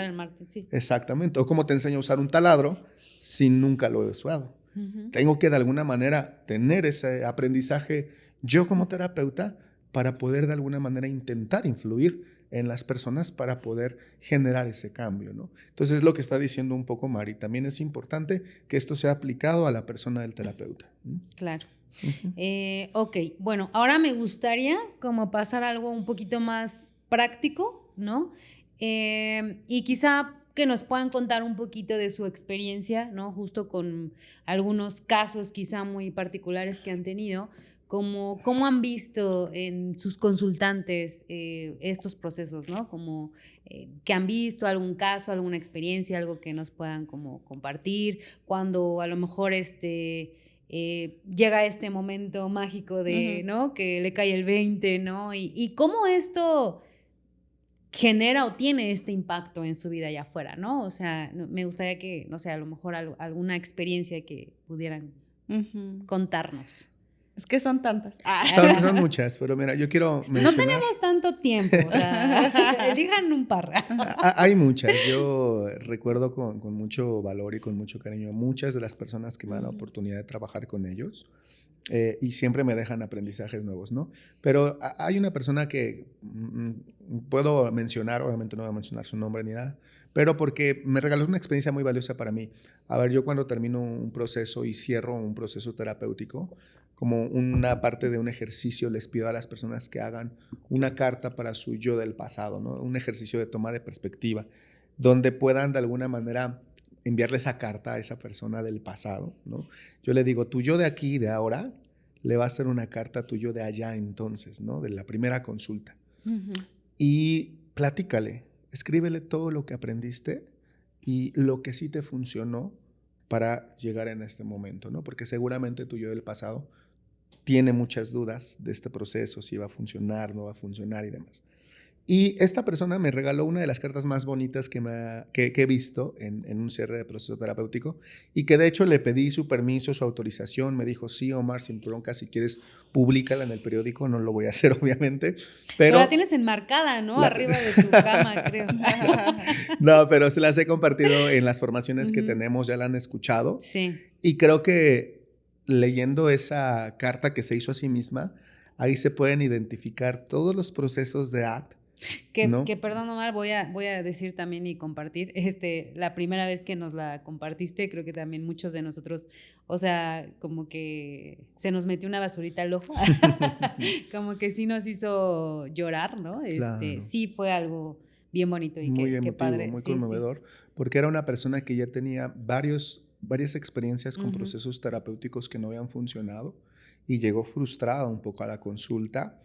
Sí. Exactamente. O cómo te enseño a usar un taladro si nunca lo he usado. Tengo que de alguna manera tener ese aprendizaje yo como terapeuta para poder de alguna manera intentar influir en las personas para poder generar ese cambio, ¿no? Entonces es lo que está diciendo un poco Mari. También es importante que esto sea aplicado a la persona del terapeuta. Claro. Ok, bueno, ahora me gustaría como pasar a algo un poquito más práctico, ¿no? Y quizá que nos puedan contar un poquito de su experiencia, ¿no? Justo con algunos casos quizá muy particulares que han tenido, como cómo han visto en sus consultantes estos procesos, ¿no? Como que han visto algún caso, alguna experiencia, algo que nos puedan como compartir, cuando a lo mejor llega este momento mágico de, ¿no? Que le cae el 20, ¿no? Y cómo esto genera o tiene este impacto en su vida allá afuera, ¿no? O sea, me gustaría que, no sé, a lo mejor alguna experiencia que pudieran contarnos. Es que son tantas. Son muchas, pero mira, yo quiero mencionar... No tenemos tanto tiempo, o sea, elijan un par. Hay muchas. Yo recuerdo con mucho valor y con mucho cariño a muchas de las personas que me dan la oportunidad de trabajar con ellos. Y siempre me dejan aprendizajes nuevos, ¿no? Pero hay una persona que puedo mencionar, obviamente no voy a mencionar su nombre ni nada, pero porque me regaló una experiencia muy valiosa para mí. A ver, yo cuando termino un proceso y cierro un proceso terapéutico, como una parte de un ejercicio, les pido a las personas que hagan una carta para su yo del pasado, ¿no? Un ejercicio de toma de perspectiva, donde puedan de alguna manera enviarle esa carta a esa persona del pasado, ¿no? Yo le digo, tu yo de aquí, de ahora, le va a hacer una carta a tu yo de allá entonces, ¿no? De la primera consulta. Y platícale, escríbele todo lo que aprendiste y lo que sí te funcionó para llegar en este momento, ¿no? Porque seguramente tu yo del pasado tiene muchas dudas de este proceso, si va a funcionar, no va a funcionar y demás. Y esta persona me regaló una de las cartas más bonitas que he visto en un cierre de proceso terapéutico y que de hecho le pedí su permiso, su autorización. Me dijo, sí, Omar, sin bronca, si quieres, públicala en el periódico. No lo voy a hacer, obviamente. Pero la tienes enmarcada, ¿no? Arriba de tu cama, creo. No, pero se las he compartido en las formaciones que tenemos, ya la han escuchado. Sí. Y creo que leyendo esa carta que se hizo a sí misma, ahí se pueden identificar todos los procesos de ACT. Que perdón, Omar, voy a decir también y compartir, la primera vez que nos la compartiste, creo que también muchos de nosotros, o sea, como que se nos metió una basurita al ojo, como que sí nos hizo llorar, ¿no? Claro. Sí fue algo bien bonito y muy qué padre. Muy sí, conmovedor, sí. Porque era una persona que ya tenía varias experiencias con procesos terapéuticos que no habían funcionado y llegó frustrada un poco a la consulta.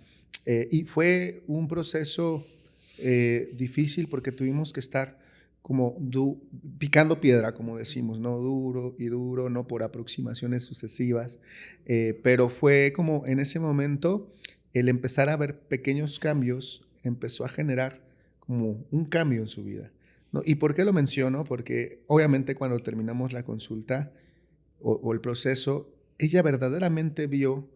Y fue un proceso difícil porque tuvimos que estar como picando piedra, como decimos, ¿no? Duro y duro, no por aproximaciones sucesivas, pero fue como en ese momento el empezar a ver pequeños cambios empezó a generar como un cambio en su vida, ¿no? ¿Y por qué lo menciono? Porque obviamente cuando terminamos la consulta o el proceso, ella verdaderamente vio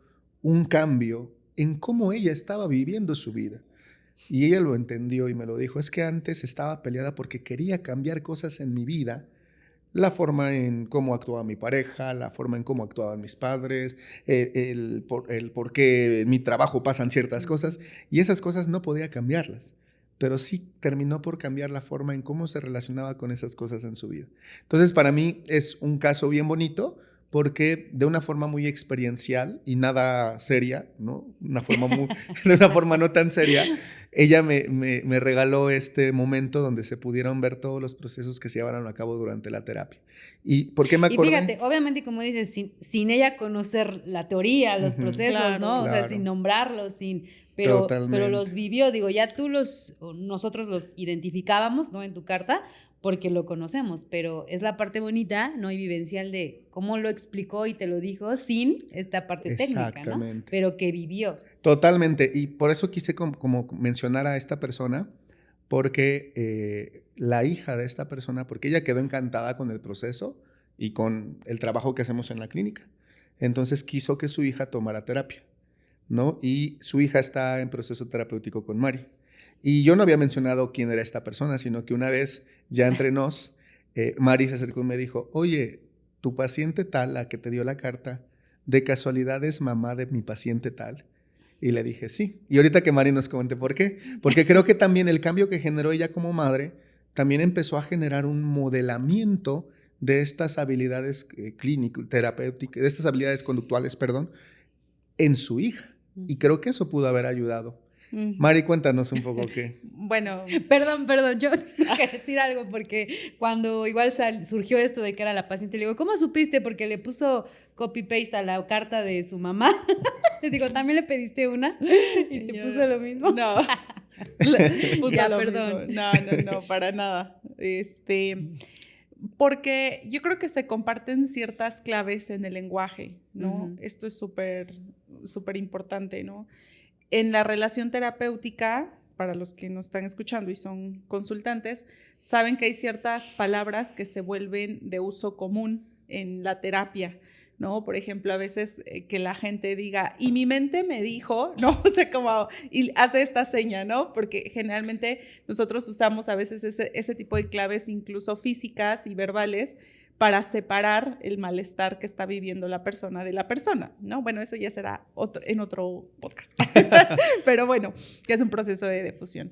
un cambio en cómo ella estaba viviendo su vida. Y ella lo entendió y me lo dijo, es que antes estaba peleada porque quería cambiar cosas en mi vida, la forma en cómo actuaba mi pareja, la forma en cómo actuaban mis padres, el por qué en mi trabajo pasan ciertas cosas, y esas cosas no podía cambiarlas, pero sí terminó por cambiar la forma en cómo se relacionaba con esas cosas en su vida. Entonces, para mí es un caso bien bonito, porque de una forma muy experiencial y nada seria, ¿no? De una forma no tan seria, ella me regaló este momento donde se pudieron ver todos los procesos que se llevaron a cabo durante la terapia. ¿Y por qué me acordé? Y fíjate, obviamente, como dices, sin ella conocer la teoría, los procesos, claro, ¿no? O sea, sin nombrarlos, pero los vivió. Digo, ya nosotros los identificábamos, ¿no? En tu carta, porque lo conocemos, pero es la parte bonita, ¿no? Y vivencial de cómo lo explicó y te lo dijo sin esta parte técnica, ¿no? Pero que vivió. Totalmente, y por eso quise como mencionar a esta persona, porque la hija de esta persona, porque ella quedó encantada con el proceso y con el trabajo que hacemos en la clínica. Entonces quiso que su hija tomara terapia, ¿no? Y su hija está en proceso terapéutico con Mari. Y yo no había mencionado quién era esta persona, sino que una vez, ya entre nos, Mari se acercó y me dijo, oye, tu paciente tal, la que te dio la carta, ¿de casualidad es mamá de mi paciente tal? Y le dije, sí. Y ahorita que Mari nos comente por qué. Porque creo que también el cambio que generó ella como madre, también empezó a generar un modelamiento de estas habilidades terapéuticas, de estas habilidades conductuales, en su hija. Y creo que eso pudo haber ayudado. Mari, cuéntanos un poco qué. Bueno, perdón, yo tengo que decir algo porque cuando igual surgió esto de que era la paciente, le digo, ¿cómo supiste? Porque le puso copy-paste a la carta de su mamá. Le digo, ¿también le pediste una? Y te puso lo mismo. No, puso ya, lo perdón. mismo. No, para nada. Porque yo creo que se comparten ciertas claves en el lenguaje, ¿no? Esto es súper importante, ¿no? En la relación terapéutica, para los que nos están escuchando y son consultantes, saben que hay ciertas palabras que se vuelven de uso común en la terapia, ¿no? Por ejemplo, a veces que la gente diga, y mi mente me dijo, ¿no? O sea, como, y hace esta seña, ¿no? Porque generalmente nosotros usamos a veces ese tipo de claves, incluso físicas y verbales, para separar el malestar que está viviendo la persona de la persona, ¿no? Bueno, eso ya será en otro podcast. Pero bueno, que es un proceso de difusión.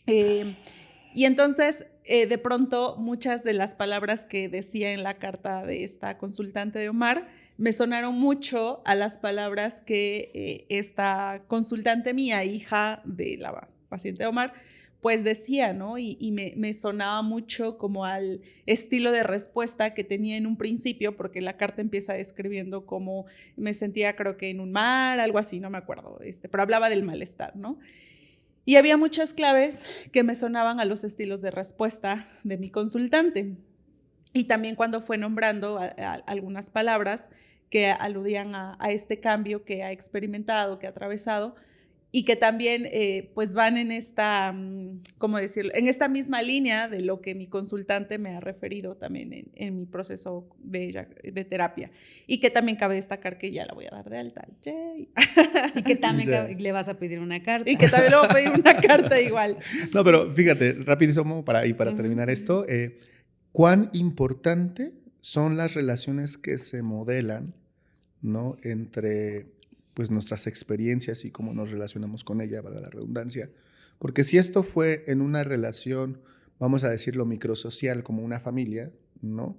Y entonces, de pronto, muchas de las palabras que decía en la carta de esta consultante de Omar me sonaron mucho a las palabras que esta consultante mía, hija de la paciente de Omar, pues decía, ¿no? Y me sonaba mucho como al estilo de respuesta que tenía en un principio, porque la carta empieza describiendo cómo me sentía, creo que en un mar, algo así, no me acuerdo, pero hablaba del malestar, ¿no? Y había muchas claves que me sonaban a los estilos de respuesta de mi consultante. Y también cuando fue nombrando a algunas palabras que aludían a este cambio que ha experimentado, que ha atravesado, y que también pues van en esta, ¿cómo decirlo? En esta misma línea de lo que mi consultante me ha referido también en mi proceso de terapia. Y que también cabe destacar que ya la voy a dar de alta. ¡Yay! Y que también le vas a pedir una carta. Y que también le voy a pedir una carta igual. No, pero fíjate, rapidísimo para terminar esto, ¿cuán importante son las relaciones que se modelan, ¿no? Entre pues nuestras experiencias y cómo nos relacionamos con ella, valga la redundancia. Porque si esto fue en una relación, vamos a decirlo, microsocial, como una familia, ¿no?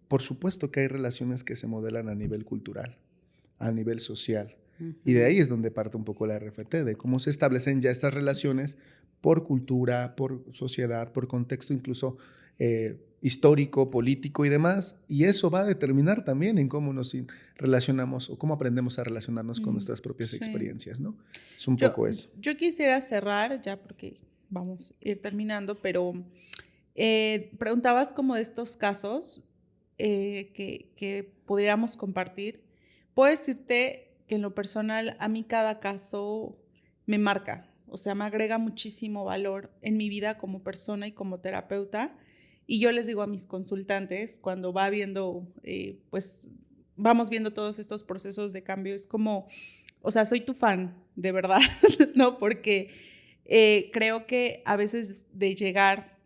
Por supuesto que hay relaciones que se modelan a nivel cultural, a nivel social. Y de ahí es donde parte un poco la RFT, de cómo se establecen ya estas relaciones por cultura, por sociedad, por contexto incluso histórico, político y demás, y eso va a determinar también en cómo nos relacionamos o cómo aprendemos a relacionarnos con nuestras propias experiencias, ¿no? Es un poco eso. Yo quisiera cerrar ya porque vamos a ir terminando, pero preguntabas como de estos casos que pudiéramos compartir. Puedo decirte que en lo personal a mí cada caso me marca, o sea, me agrega muchísimo valor en mi vida como persona y como terapeuta. Y yo les digo a mis consultantes, cuando va viendo, pues vamos viendo todos estos procesos de cambio, es como, o sea, soy tu fan, de verdad, ¿no? Porque creo que a veces de llegar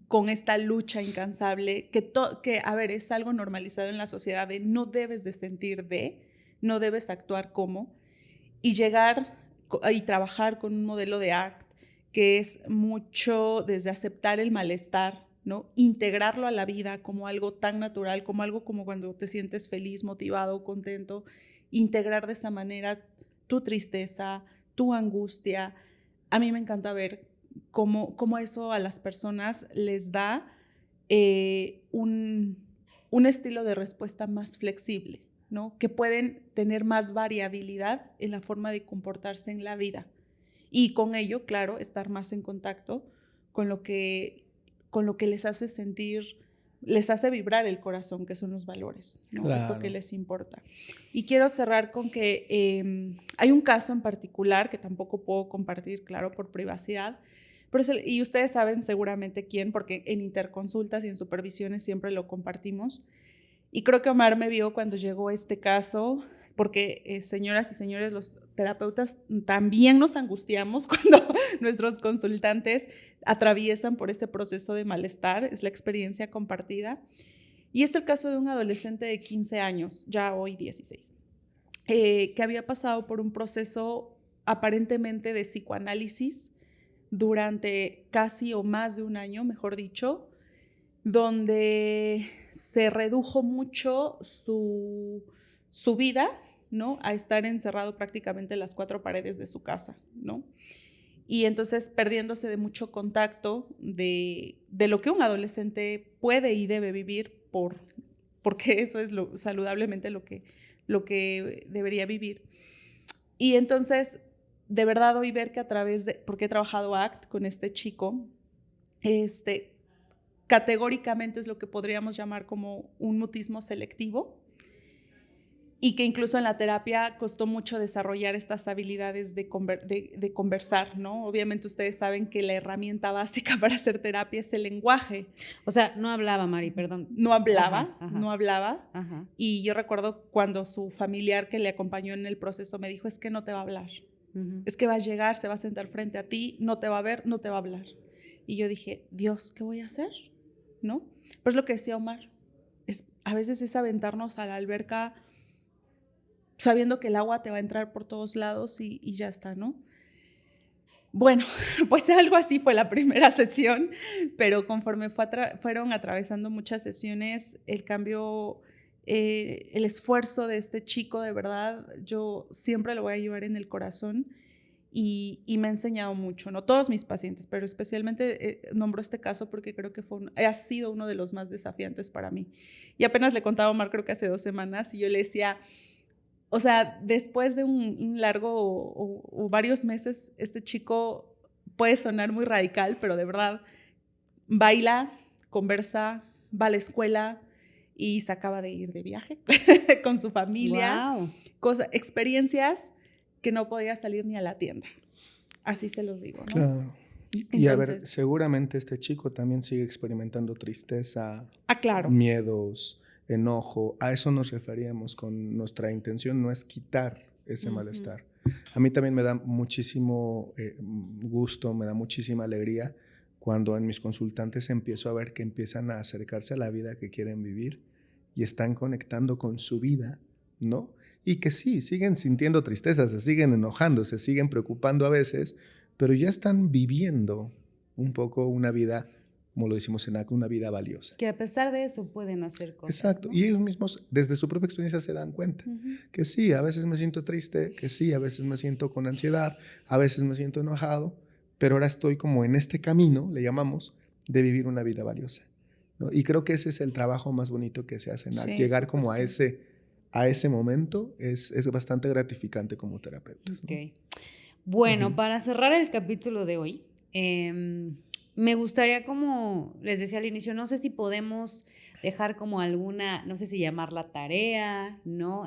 con esta lucha incansable, que a ver, es algo normalizado en la sociedad de no debes de sentir no debes actuar como, y llegar y trabajar con un modelo de ACT que es mucho desde aceptar el malestar, ¿no? Integrarlo a la vida como algo tan natural, como algo como cuando te sientes feliz, motivado, contento, integrar de esa manera tu tristeza, tu angustia. A mí me encanta ver cómo eso a las personas les da un estilo de respuesta más flexible, ¿no? Que pueden tener más variabilidad en la forma de comportarse en la vida y con ello, claro, estar más en contacto con lo que les hace sentir, les hace vibrar el corazón, que son los valores, ¿no? Claro. Esto que les importa. Y quiero cerrar con que hay un caso en particular que tampoco puedo compartir, claro, por privacidad, pero y ustedes saben seguramente quién, porque en interconsultas y en supervisiones siempre lo compartimos. Y creo que Omar me vio cuando llegó este caso, porque señoras y señores, los terapeutas también nos angustiamos cuando nuestros consultantes atraviesan por ese proceso de malestar, es la experiencia compartida. Y es el caso de un adolescente de 15 años, ya hoy 16, que había pasado por un proceso aparentemente de psicoanálisis durante casi o más de un año, mejor dicho, donde se redujo mucho su vida, ¿no? A estar encerrado prácticamente en las 4 paredes de su casa, ¿no? Y entonces perdiéndose de mucho contacto de lo que un adolescente puede y debe vivir porque eso es saludablemente lo que debería vivir. Y entonces, de verdad, hoy ver que a través de, porque he trabajado ACT con este chico, categóricamente es lo que podríamos llamar como un mutismo selectivo, y que incluso en la terapia costó mucho desarrollar estas habilidades de conversar, ¿no? Obviamente ustedes saben que la herramienta básica para hacer terapia es el lenguaje. O sea, no hablaba, Mari, perdón. No hablaba, Ajá. no hablaba. Ajá. Y yo recuerdo cuando su familiar que le acompañó en el proceso me dijo, es que no te va a hablar. Es que va a llegar, se va a sentar frente a ti, no te va a ver, no te va a hablar. Y yo dije, Dios, ¿qué voy a hacer? ¿No? Pero es lo que decía Omar, a veces es aventarnos a la alberca sabiendo que el agua te va a entrar por todos lados y ya está, ¿no? Bueno, pues algo así fue la primera sesión, pero conforme fueron atravesando muchas sesiones, el cambio, el esfuerzo de este chico, de verdad, yo siempre lo voy a llevar en el corazón y me ha enseñado mucho, no todos mis pacientes, pero especialmente nombro este caso porque creo que ha sido uno de los más desafiantes para mí. Y apenas le contaba a Omar, creo que hace 2 semanas, y yo le decía, o sea, después de un largo o varios meses, este chico puede sonar muy radical, pero de verdad baila, conversa, va a la escuela y se acaba de ir de viaje con su familia. Wow. Experiencias que no podía salir ni a la tienda. Así se los digo, ¿no? Claro. Entonces, y a ver, seguramente este chico también sigue experimentando tristeza, claro, miedos, enojo. A eso nos referíamos con nuestra intención, no es quitar ese malestar. A mí también me da muchísimo gusto, me da muchísima alegría cuando en mis consultantes empiezo a ver que empiezan a acercarse a la vida que quieren vivir y están conectando con su vida, ¿no? Y que sí, siguen sintiendo tristeza, se siguen enojando, se siguen preocupando a veces, pero ya están viviendo un poco una vida, como lo decimos en ACT, una vida valiosa. Que a pesar de eso pueden hacer cosas. Exacto, ¿no? y ellos mismos desde su propia experiencia se dan cuenta que sí, a veces me siento triste, que sí, a veces me siento con ansiedad, a veces me siento enojado, pero ahora estoy como en este camino, le llamamos, de vivir una vida valiosa, ¿no? Y creo que ese es el trabajo más bonito que se hace en ACT, llegar como a ese momento es bastante gratificante como terapeuta, ¿no? Okay. Bueno, para cerrar el capítulo de hoy, me gustaría, como les decía al inicio, no sé si podemos dejar como alguna, no sé si llamarla tarea, ¿no?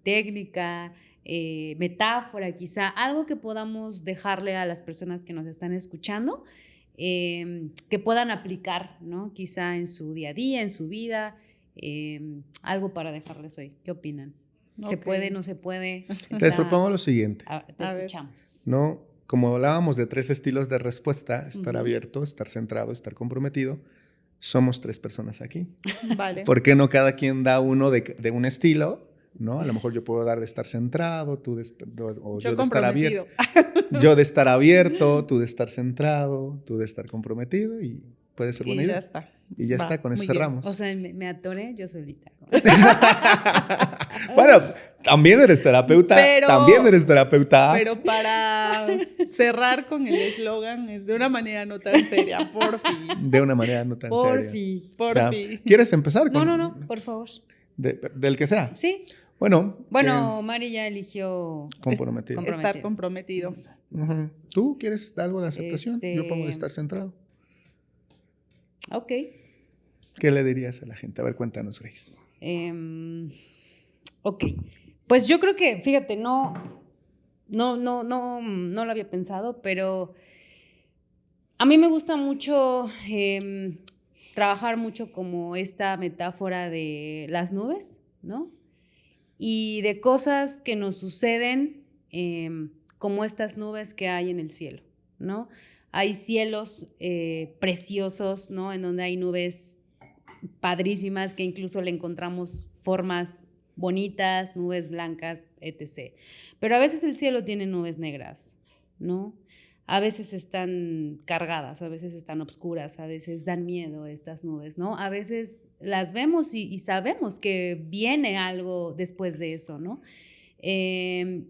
Técnica, metáfora quizá, algo que podamos dejarle a las personas que nos están escuchando, que puedan aplicar, ¿no? Quizá en su día a día, en su vida, algo para dejarles hoy. ¿Qué opinan? ¿Se puede, no se puede? Les propongo lo siguiente. Te escuchamos. ¿No? Como hablábamos de 3 estilos de respuesta, estar abierto, estar centrado, estar comprometido, somos 3 personas aquí. Vale. ¿Por qué no cada quien da uno de un estilo? ¿No? A lo mejor yo puedo dar de estar centrado, tú yo de estar abierto. Yo de estar abierto, tú de estar centrado, tú de estar comprometido y puede ser buena idea. Y ya está. Y ya está, con eso cerramos. O sea, me atoré yo solita. Bueno, también eres terapeuta. Pero para cerrar con el eslogan es de una manera no tan seria, porfi. De una manera no tan seria. Porfi. ¿Quieres empezar? No, por favor. Del que sea. Sí. Bueno, Mari ya eligió comprometido. Estar comprometido. ¿Tú quieres algo de aceptación? Yo pongo de estar centrado. Ok. ¿Qué le dirías a la gente? A ver, cuéntanos, Grace. Ok. Pues yo creo que, fíjate, no lo había pensado, pero a mí me gusta mucho trabajar mucho como esta metáfora de las nubes, ¿no? Y de cosas que nos suceden como estas nubes que hay en el cielo, ¿no? Hay cielos preciosos, ¿no? En donde hay nubes padrísimas que incluso le encontramos formas bonitas, nubes blancas, etc. Pero a veces el cielo tiene nubes negras, ¿no? A veces están cargadas, a veces están oscuras, a veces dan miedo estas nubes, ¿no? A veces las vemos y sabemos que viene algo después de eso, ¿no? Y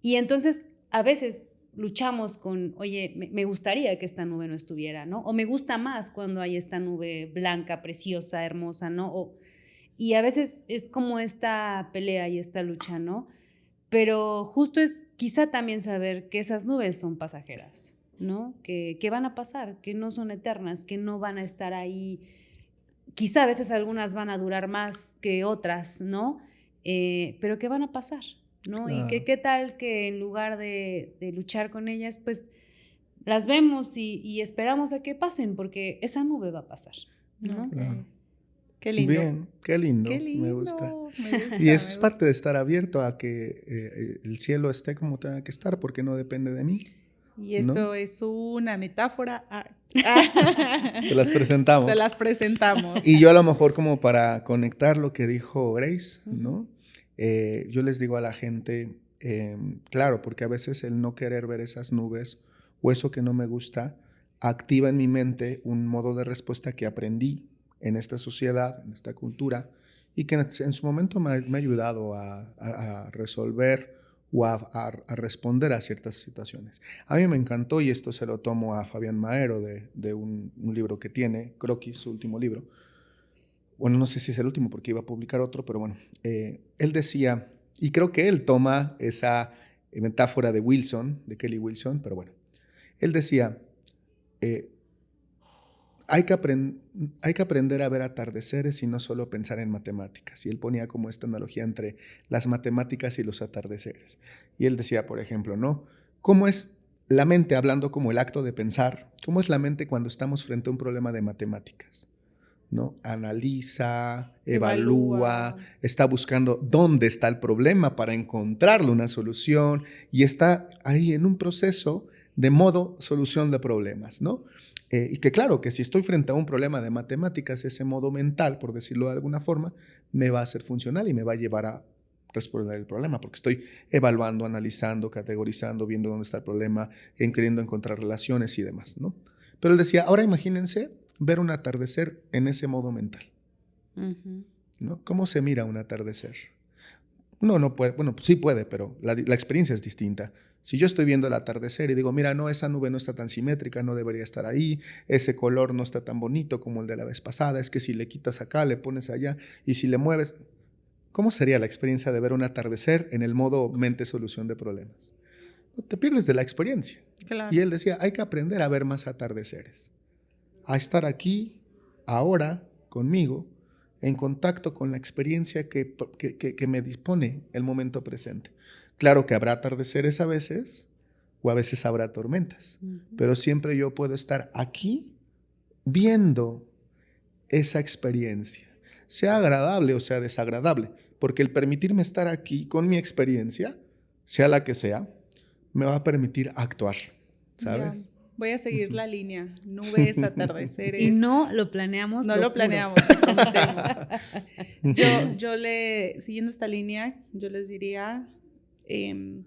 entonces a veces luchamos con, oye, me gustaría que esta nube no estuviera, ¿no? O me gusta más cuando hay esta nube blanca, preciosa, hermosa, ¿no? Y a veces es como esta pelea y esta lucha, ¿no? Pero justo es quizá también saber que esas nubes son pasajeras, ¿no? Que van a pasar, que no son eternas, que no van a estar ahí. Quizá a veces algunas van a durar más que otras, ¿no? Pero que van a pasar, ¿no? Claro. Y que qué tal que en lugar de luchar con ellas, pues las vemos y esperamos a que pasen, porque esa nube va a pasar, ¿no? Claro. Qué lindo. Bien, qué lindo. Qué lindo. Me gusta. Me gusta, Y eso me es parte gusta. de estar abierto a que el cielo esté como tenga que estar, porque no depende de mí. Y esto es una metáfora. Se las presentamos. Se las presentamos. Y yo a lo mejor como para conectar lo que dijo Grace, ¿no? Yo les digo a la gente, claro, porque a veces el no querer ver esas nubes o eso que no me gusta activa en mi mente un modo de respuesta que aprendí en esta sociedad, en esta cultura, y que en su momento me ha ayudado a resolver o a responder a ciertas situaciones. A mí me encantó, y esto se lo tomo a Fabián Maero de un libro que tiene, Croquis, su último libro. Bueno, no sé si es el último porque iba a publicar otro, pero bueno, él decía, y creo que él toma esa metáfora de Wilson, de Kelly Wilson, pero bueno, él decía, hay que aprender a ver atardeceres y no solo pensar en matemáticas. Y él ponía como esta analogía entre las matemáticas y los atardeceres. Y él decía, por ejemplo, ¿no? ¿Cómo es la mente, hablando como el acto de pensar, cómo es la mente cuando estamos frente a un problema de matemáticas? ¿No? Analiza, evalúa, está buscando dónde está el problema para encontrarle una solución y está ahí en un proceso de modo solución de problemas, ¿no? Y que claro, que si estoy frente a un problema de matemáticas, ese modo mental, por decirlo de alguna forma, me va a ser funcional y me va a llevar a responder el problema, porque estoy evaluando, analizando, categorizando, viendo dónde está el problema, queriendo encontrar relaciones y demás, ¿no? Pero él decía, ahora imagínense ver un atardecer en ese modo mental, ¿no? ¿Cómo se mira un atardecer? Uno no puede, bueno, sí puede, pero la experiencia es distinta. Si yo estoy viendo el atardecer y digo, mira, no, esa nube no está tan simétrica, no debería estar ahí, ese color no está tan bonito como el de la vez pasada, es que si le quitas acá, le pones allá, y si le mueves, ¿cómo sería la experiencia de ver un atardecer en el modo mente solución de problemas? Te pierdes de la experiencia. Claro. Y él decía, hay que aprender a ver más atardeceres, a estar aquí, ahora, conmigo, en contacto con la experiencia que me dispone el momento presente. Claro que habrá atardeceres a veces, o a veces habrá tormentas, pero siempre yo puedo estar aquí viendo esa experiencia, sea agradable o sea desagradable, porque el permitirme estar aquí con mi experiencia, sea la que sea, me va a permitir actuar, ¿sabes? Ya. Voy a seguir la línea, nubes, atardeceres. Y no lo planeamos. No lo planeamos, lo prometemos. Siguiendo esta línea, yo les diría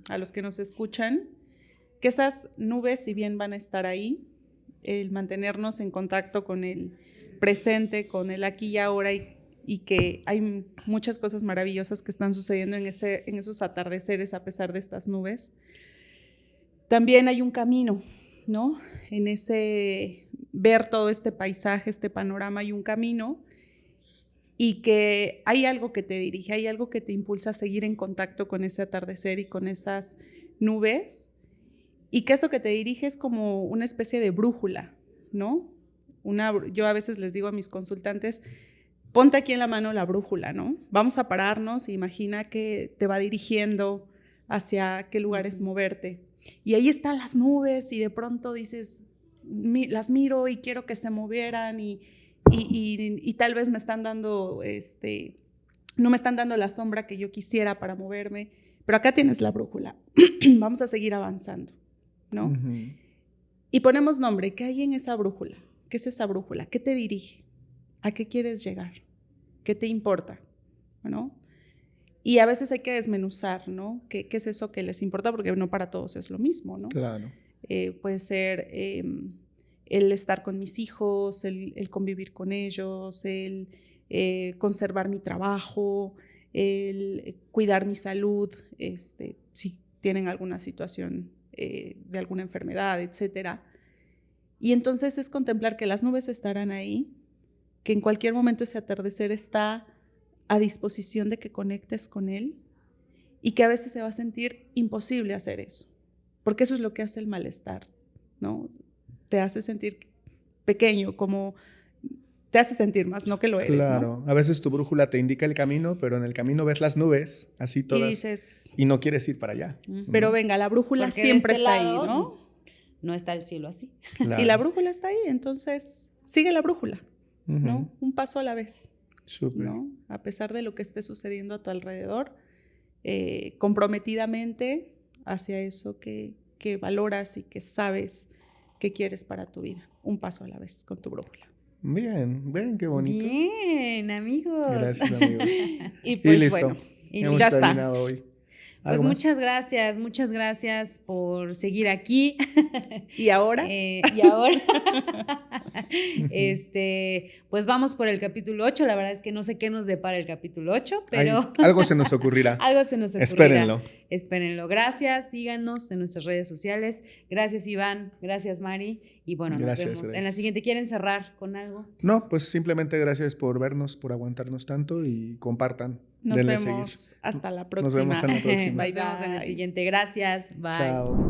a los que nos escuchan que esas nubes, si bien van a estar ahí, el mantenernos en contacto con el presente, con el aquí y ahora, y que hay muchas cosas maravillosas que están sucediendo en esos atardeceres a pesar de estas nubes. También hay un camino, ¿no? En ese ver todo este paisaje, este panorama, hay un camino, y que hay algo que te dirige, hay algo que te impulsa a seguir en contacto con ese atardecer y con esas nubes, y que eso que te dirige es como una especie de brújula, ¿no? Yo a veces les digo a mis consultantes, ponte aquí en la mano la brújula, ¿no? Vamos a pararnos e imagina que te va dirigiendo hacia qué lugares moverte. Y ahí están las nubes y de pronto dices, las miro y quiero que se movieran y tal vez me están dando, no me están dando la sombra que yo quisiera para moverme, pero acá tienes la brújula, vamos a seguir avanzando, ¿no? Y ponemos nombre, ¿qué hay en esa brújula? ¿Qué es esa brújula? ¿Qué te dirige? ¿A qué quieres llegar? ¿Qué te importa? ¿No? Y a veces hay que desmenuzar, ¿no? ¿Qué es eso que les importa? Porque no para todos es lo mismo, ¿no? Claro. Puede ser el estar con mis hijos, el convivir con ellos, el conservar mi trabajo, el cuidar mi salud, si tienen alguna situación de alguna enfermedad, etcétera. Y entonces es contemplar que las nubes estarán ahí, que en cualquier momento ese atardecer está a disposición de que conectes con él y que a veces se va a sentir imposible hacer eso, porque eso es lo que hace el malestar, ¿no? Te hace sentir pequeño, como te hace sentir más, no que lo eres, Claro, ¿no? a veces tu brújula te indica el camino, pero en el camino ves las nubes, así todas, Y dices, y no quieres ir para allá. pero venga, la brújula Porque siempre de este está lado, ahí, ¿no? No está el cielo así. Claro. Y la brújula está ahí, entonces sigue la brújula, ¿no? Ujú. Un paso a la vez, Súper. ¿no? A pesar de lo que esté sucediendo a tu alrededor, comprometidamente hacia eso que valoras y que sabes que quieres para tu vida. Un paso a la vez con tu brújula. Bien, ven qué bonito. Bien, amigos. Gracias, amigos. Y pues Y listo. bueno, Hemos ya está. terminado hoy. Pues ¿Algo más? muchas gracias por seguir aquí. ¿Y ahora? Y ahora, pues vamos por el capítulo 8. La verdad es que no sé qué nos depara el capítulo 8, pero Algo se nos ocurrirá. algo se nos ocurrirá. Espérenlo. Espérenlo. Gracias, síganos en nuestras redes sociales. Gracias, Iván. Gracias, Mari. Y bueno, Gracias, nos vemos. gracias. En la siguiente, ¿quieren cerrar con algo? No, pues simplemente gracias por vernos, por aguantarnos tanto y compartan. Nos Denle vemos seguir. hasta la próxima. Nos vemos en la próxima. Bye, Nos vemos en el bye. siguiente. Gracias. Bye. Chao.